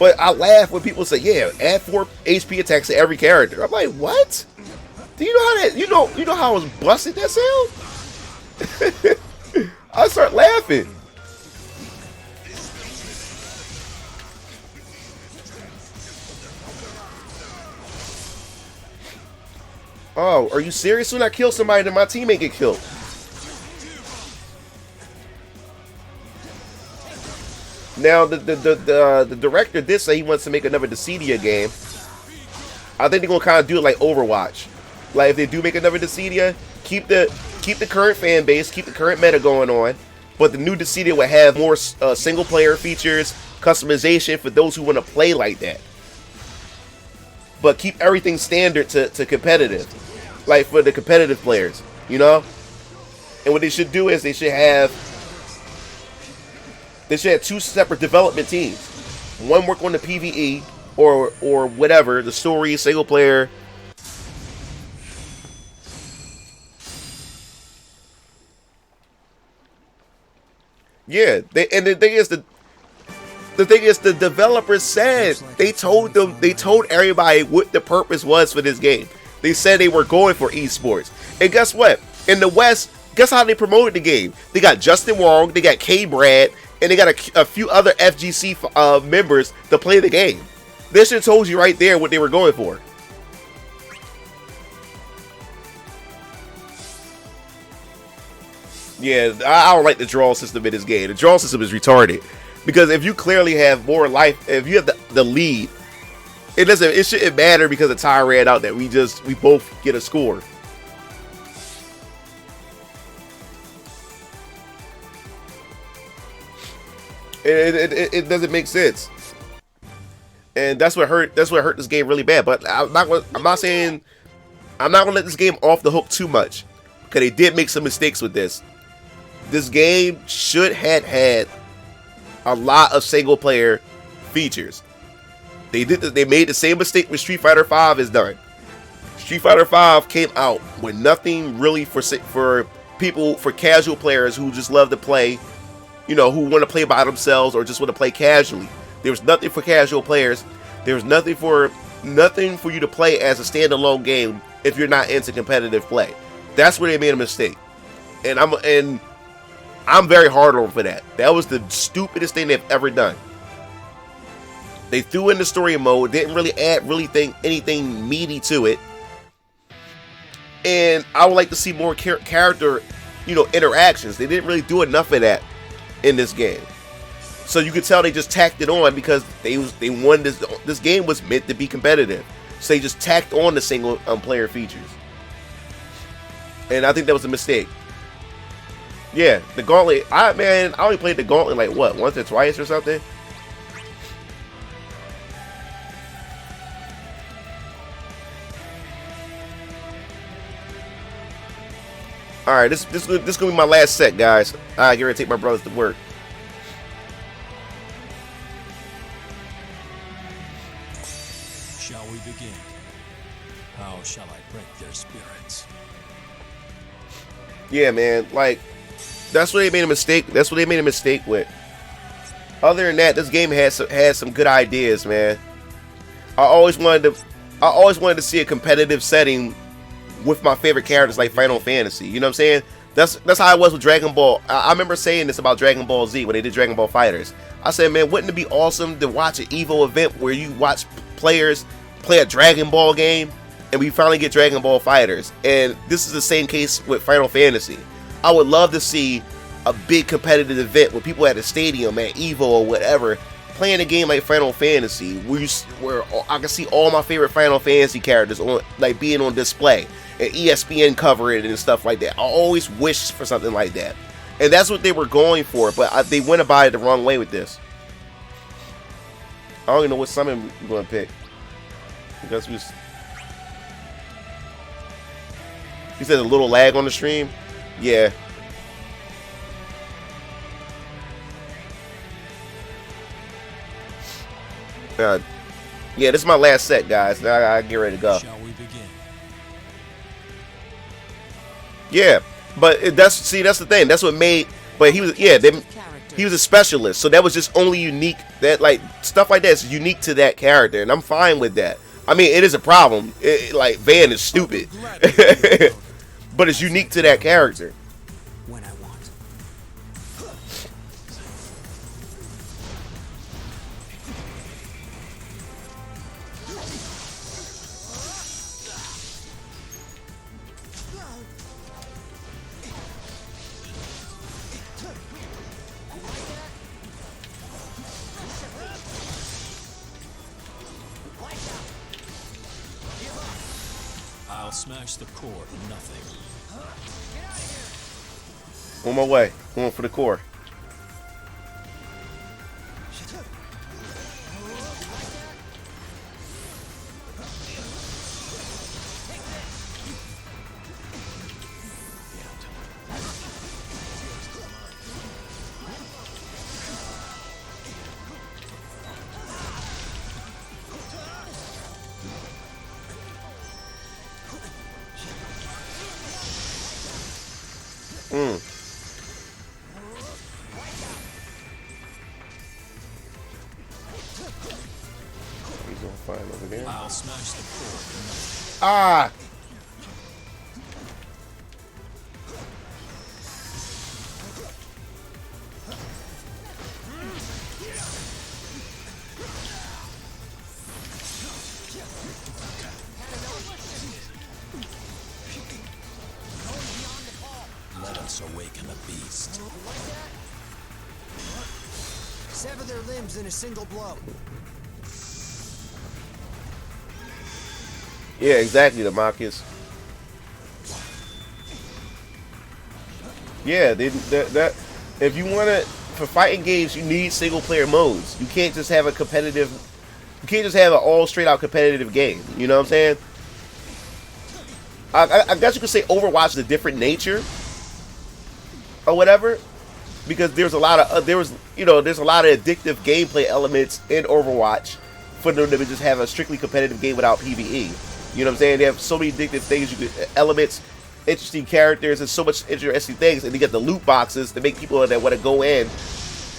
But I laugh when people say, "Yeah, add 4 HP attacks to every character." I'm like, what? Do you know how that? You know how I was busted that sound? I start laughing. Oh, are you serious? Soon I kill somebody, then my teammate get killed. Now the director did say he wants to make another Dissidia game. I think they're gonna kind of do it like Overwatch. Like if they do make another Dissidia, keep the current fan base, keep the current meta going on, but the new Dissidia will have more single player features, customization for those who want to play like that. But keep everything standard to competitive, like for the competitive players, you know. And what they should do is they should have 2 separate development teams. One work on the PvE or whatever, the story, single player. Yeah, and the thing is the developers said they told everybody what the purpose was for this game. They said they were going for esports. And guess what? In the West, guess how they promoted the game? They got Justin Wong, they got K-Brad, and they got a few other FGC members to play the game. This should have told you right there what they were going for. Yeah, I don't like the draw system in this game. The draw system is retarded. Because if you clearly have more life, if you have the lead, it shouldn't matter because the time ran out that we both get a score. It doesn't make sense, and that's what hurt this game really bad. But I'm not gonna let this game off the hook too much because they did make some mistakes with this. This game should have had a lot of single player features. They made the same mistake with Street Fighter V has done. Street Fighter V came out with nothing really for people, for casual players who just love to play, you know, who want to play by themselves or just want to play casually. There was nothing for casual players. There was nothing for you to play as a standalone game if you're not into competitive play. That's where they made a mistake, and I'm very hard on for that. That was the stupidest thing they've ever done. They threw in the story mode, didn't really add anything meaty to it. And I would like to see more character, interactions. They didn't really do enough of that in this game. So you could tell they just tacked it on because they wanted this game was meant to be competitive. So they just tacked on the single player features. And I think that was a mistake. Yeah, the Gauntlet. I only played the Gauntlet like what, once or twice or something. All right, this gonna be my last set, guys. I get ready to take my brothers to work. Shall we begin? How shall I break their spirits? Yeah, man. Like, that's what they made a mistake. That's what they made a mistake with. Other than that, this game has some good ideas, man. I always wanted to see a competitive setting with my favorite characters like Final Fantasy. You know what I'm saying? That's how I was with Dragon Ball. I remember saying this about Dragon Ball Z when they did Dragon Ball Fighters. I said, man, wouldn't it be awesome to watch an EVO event where you watch players play a Dragon Ball game and we finally get Dragon Ball Fighters? And this is the same case with Final Fantasy. I would love to see a big competitive event with people at a stadium, at EVO or whatever, playing a game like Final Fantasy, where I can see all my favorite Final Fantasy characters on, like, being on display, and ESPN cover it and stuff like that. I always wished for something like that, and that's what they were going for. But they went about it the wrong way with this. I don't even know what summon we're gonna pick because he said a little lag on the stream. Yeah. Yeah, this is my last set, guys. Now I gotta get ready to go. Shall we begin? Yeah, but that's the thing. That's what made. But he was he was a specialist, so that was just only unique. That, like, stuff like that is unique to that character, and I'm fine with that. I mean, it is a problem. Like, Van is stupid, but it's unique to that character. When I want. I'll smash the core to nothing. On my way, going for the core. I'll smash the core to nothing. Ah! Let us awaken the beast. Sever their limbs in a single blow. Yeah, exactly, the Marcus. Yeah, that if you want to, for fighting games, you need single player modes. You can't just have a competitive. You can't just have an all straight out competitive game. You know what I'm saying? I guess you could say Overwatch is a different nature, or whatever, because there's a lot of there's a lot of addictive gameplay elements in Overwatch for them to just have a strictly competitive game without PvE. You know what I'm saying? They have so many addictive things, elements, interesting characters, and so much interesting things. And they get the loot boxes to make people that want to go in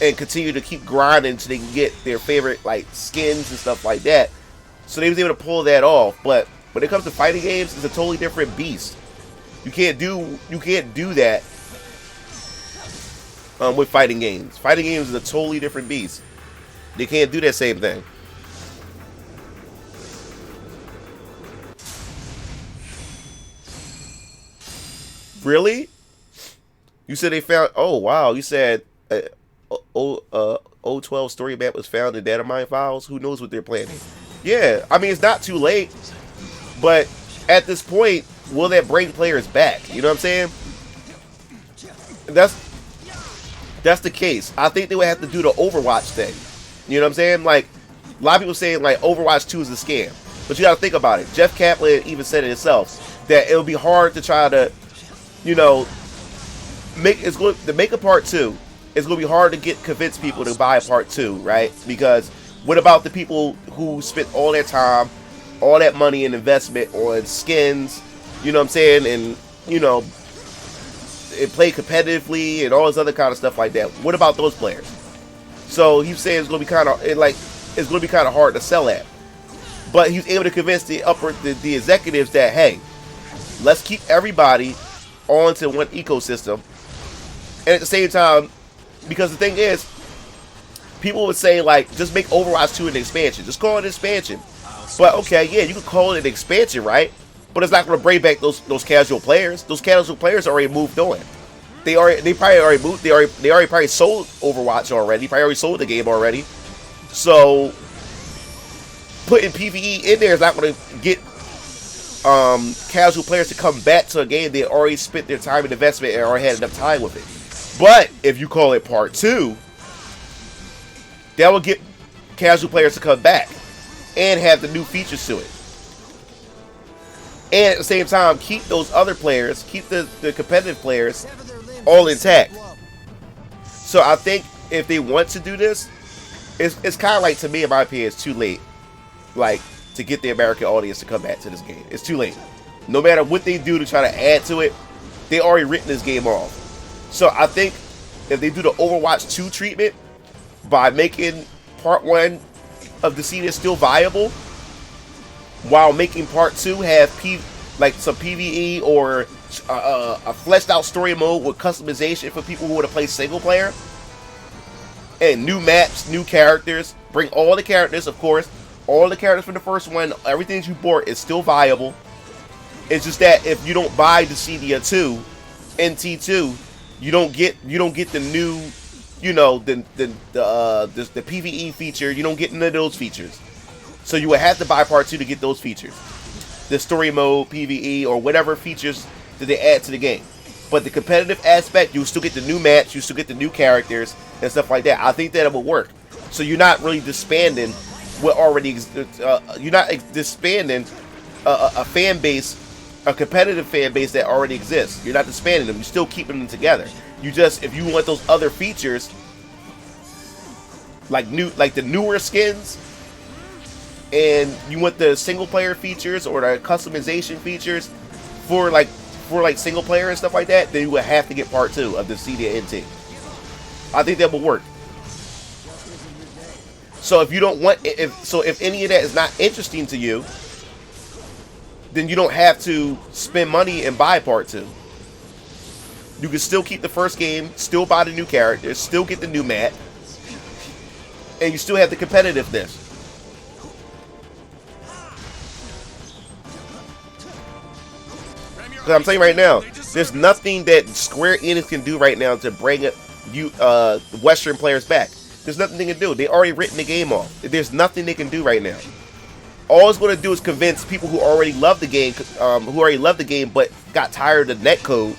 and continue to keep grinding until they can get their favorite, like, skins and stuff like that. So they was able to pull that off. But when it comes to fighting games, it's a totally different beast. You can't do that with fighting games. Fighting games is a totally different beast. They can't do that same thing. Really? You said they found... Oh, wow. You said... O12 story map was found in data mine files. Who knows what they're planning? Yeah, I mean, it's not too late, but at this point, will that bring players back? You know what I'm saying? That's the case. I think they would have to do the Overwatch thing. You know what I'm saying? Like, a lot of people saying like Overwatch 2 is a scam, but you got to think about it. Jeff Kaplan even said it himself that it'll be hard to try to, you know, make a part 2. It's going to be hard to convince people to buy part 2, right? Because what about the people who spent all their time, all that money and investment on skins, you know what I'm saying, and, you know, and play competitively and all this other kind of stuff like that? What about those players? So he's saying it's going to be kind of hard to sell at. But he's able to convince the executives that, hey, let's keep everybody onto one ecosystem. And at the same time, because the thing is, people would say, like, just make Overwatch 2 an expansion. Just call it an expansion. But, okay, yeah, you could call it an expansion, right? But it's not going to bring back those casual players. Those casual players already moved on. They probably already moved. They already probably sold Overwatch already. Probably already sold the game already. So, putting PvE in there is not going to get casual players to come back to a game they already spent their time and investment and already had enough time with it. But if you call it part 2, that will get casual players to come back and have the new features to it. And at the same time, keep those other players, keep the competitive players all intact. So I think if they want to do this, it's kind of like, to me, in my opinion, it's too late. Like, to get the American audience to come back to this game. It's too late. No matter what they do to try to add to it, they already written this game off. So I think if they do the Overwatch 2 treatment by making part 1 of Dissidia still viable, while making part 2 have some PvE or a fleshed out story mode with customization for people who want to play single player, and new maps, new characters, bring all the characters, of course, all the characters from the first one, everything that you bought is still viable. It's just that if you don't buy Dissidia 2, NT2, you don't get the new, you know, the PvE feature. You don't get none of those features. So you would have to buy part 2 to get those features. The story mode, PvE, or whatever features that they add to the game. But the competitive aspect, you still get the new maps, you still get the new characters, and stuff like that. I think that it will work. So you're not really disbanding what already you're not disbanding a fan base, a competitive fan base that already exists. You're not disbanding them. You're still keeping them together. You just, if you want those other features, like the newer skins, and you want the single player features or the customization features for single player and stuff like that, then you would have to get part 2 of the Dissidia NT. I think that will work. So if you don't want, if any of that is not interesting to you, then you don't have to spend money and buy part 2. You can still keep the first game, still buy the new characters, still get the new map, and you still have the competitiveness. Because I'm saying right now, there's nothing that Square Enix can do right now to bring Western players back. There's nothing they can do. They already written the game off. There's nothing they can do right now. All it's going to do is convince people who already love the game, but got tired of the netcode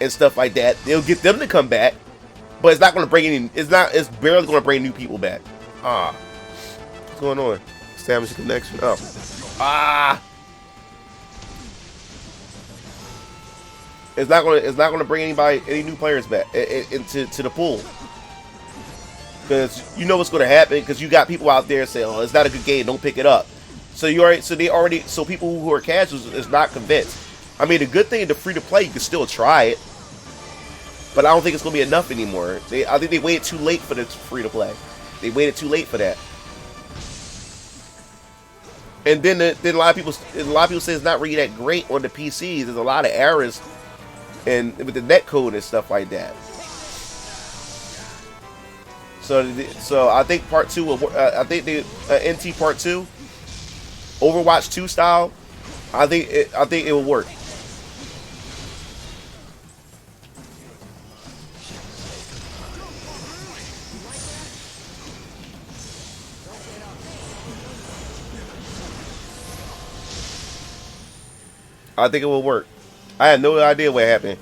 and stuff like that. They'll get them to come back, but it's not going to bring any. It's barely going to bring new people back. What's going on? Establish a connection. It's not going to bring any new players back into the pool. Because you know what's going to happen, because you got people out there saying, "Oh, it's not a good game, don't pick it up." So people who are casuals is not convinced. I mean, the good thing, the free to play, you can still try it, but I don't think it's going to be enough anymore. I think they waited too late for the free to play. They waited too late for that. And then a lot of people say it's not really that great on the PCs. There's a lot of errors and with the netcode and stuff like that. So I think part 2 will. I think the NT part 2, Overwatch 2 style. I think it will work. I think it will work. I had no idea what happened.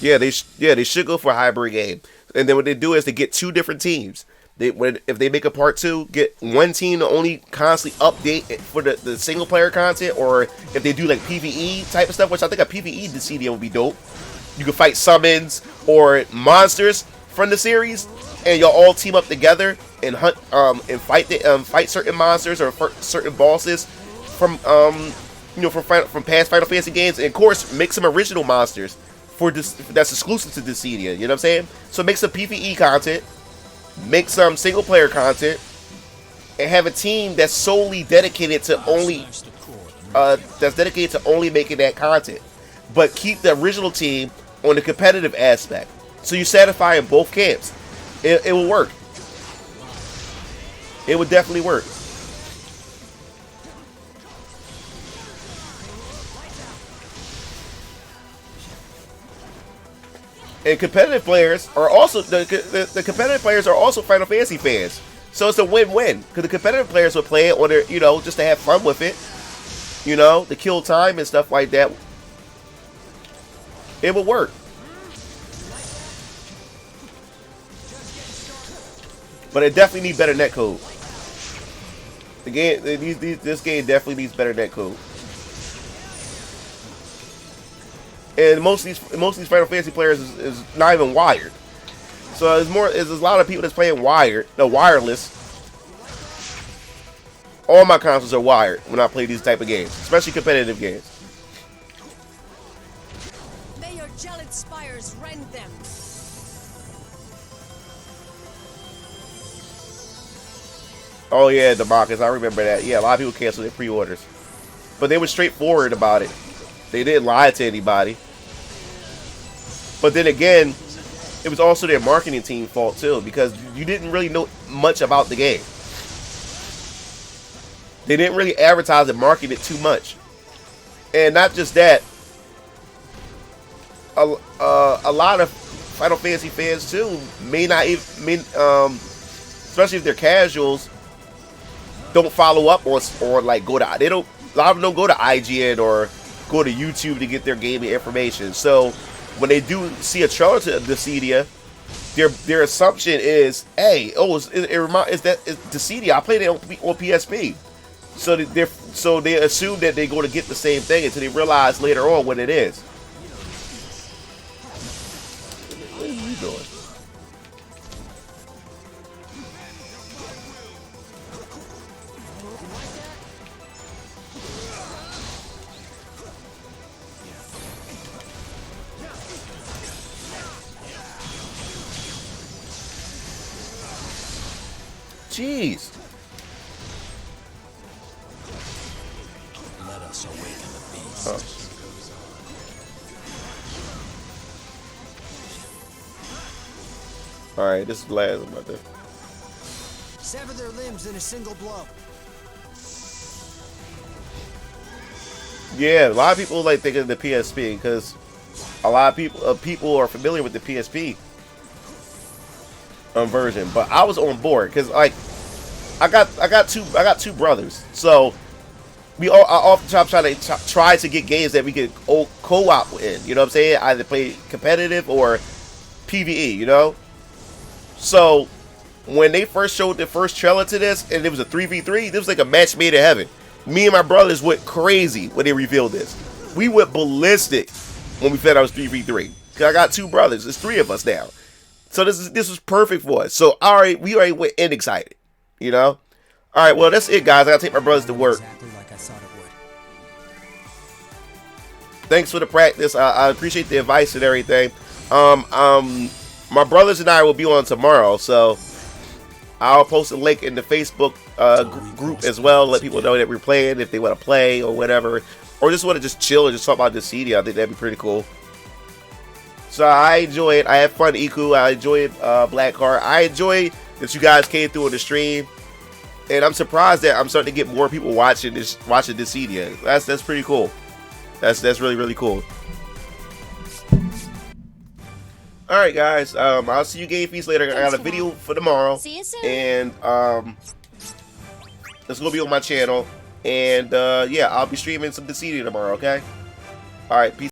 Yeah, they should go for a hybrid game. And then what they do is they get two different teams. If they make a part 2, get one team to only constantly update for the single player content, or if they do like PvE type of stuff, which I think a PvE Dissidia would be dope. You can fight summons or monsters from the series, and you'll all team up together and hunt and fight certain monsters or certain bosses from from past Final Fantasy games, and of course make some original monsters for this that's exclusive to Dissidia. You know what I'm saying? So make some PvE content, make some single player content, and have a team that's solely dedicated to only making that content. But keep the original team on the competitive aspect, so you satisfy in both camps. It will work. It would definitely work. And competitive players are also the competitive players are also Final Fantasy fans, so it's a win-win because the competitive players will play it on their, just to have fun with it, to kill time and stuff like that. It will work. But it definitely needs better netcode. The game, this game definitely needs better netcode. And most of these Final Fantasy players is not even wired. So there's a lot of people that's playing wireless. All my consoles are wired when I play these type of games, especially competitive games. May your gelid spires rend them. Oh yeah, Demarcus, I remember that. Yeah, a lot of people canceled their pre-orders, but they were straightforward about it. They didn't lie to anybody. But then again, it was also their marketing team fault too, because you didn't really know much about the game. They didn't really advertise and market it too much. And not just that, a lot of Final Fantasy fans too may not even, especially if they're casuals, don't follow up or like a lot of them don't go to IGN or go to YouTube to get their gaming information. So when they do see a trailer to Dissidia, their assumption is, hey, is Dissidia? I played it on PSP. So they assume that they're going to get the same thing until they realize later on what it is. What are you doing? Jeez. Let us awaken the beast. Alright, this is the last about this. Sever their limbs in a single blow. Yeah, a lot of people like thinking of the PSP because a lot of people are familiar with the PSP version, but I was on board because like I got two brothers, so I often try to get games that we could co-op in. You know what I'm saying? Either play competitive or PvE. So when they first showed the first trailer to this, and it was a 3v3, this was like a match made in heaven. Me and my brothers went crazy when they revealed this. We went ballistic when we found out it was 3v3. Cause I got two brothers. There's three of us now. So this was perfect for us. So we already went in excited. All right, well that's it, guys. I gotta take my brothers to work. Exactly like I thought it would. Thanks for the practice. I appreciate the advice and everything. My brothers and I will be on tomorrow, so I'll post a link in the Facebook group as well. Let people know that we're playing if they want to play or whatever, or just want to just chill and just talk about Dissidia. I think that'd be pretty cool. So I enjoy it. I had fun, Iku. I enjoyed Blackheart. I enjoy that you guys came through on the stream, and I'm surprised that I'm starting to get more people watching Dissidia. That's pretty cool. That's really, really cool. All right, guys. I'll see you Game Feast later. I got a video for tomorrow, See you soon. and It's gonna be on my channel, and yeah, I'll be streaming some Dissidia tomorrow. Okay. All right. Peace.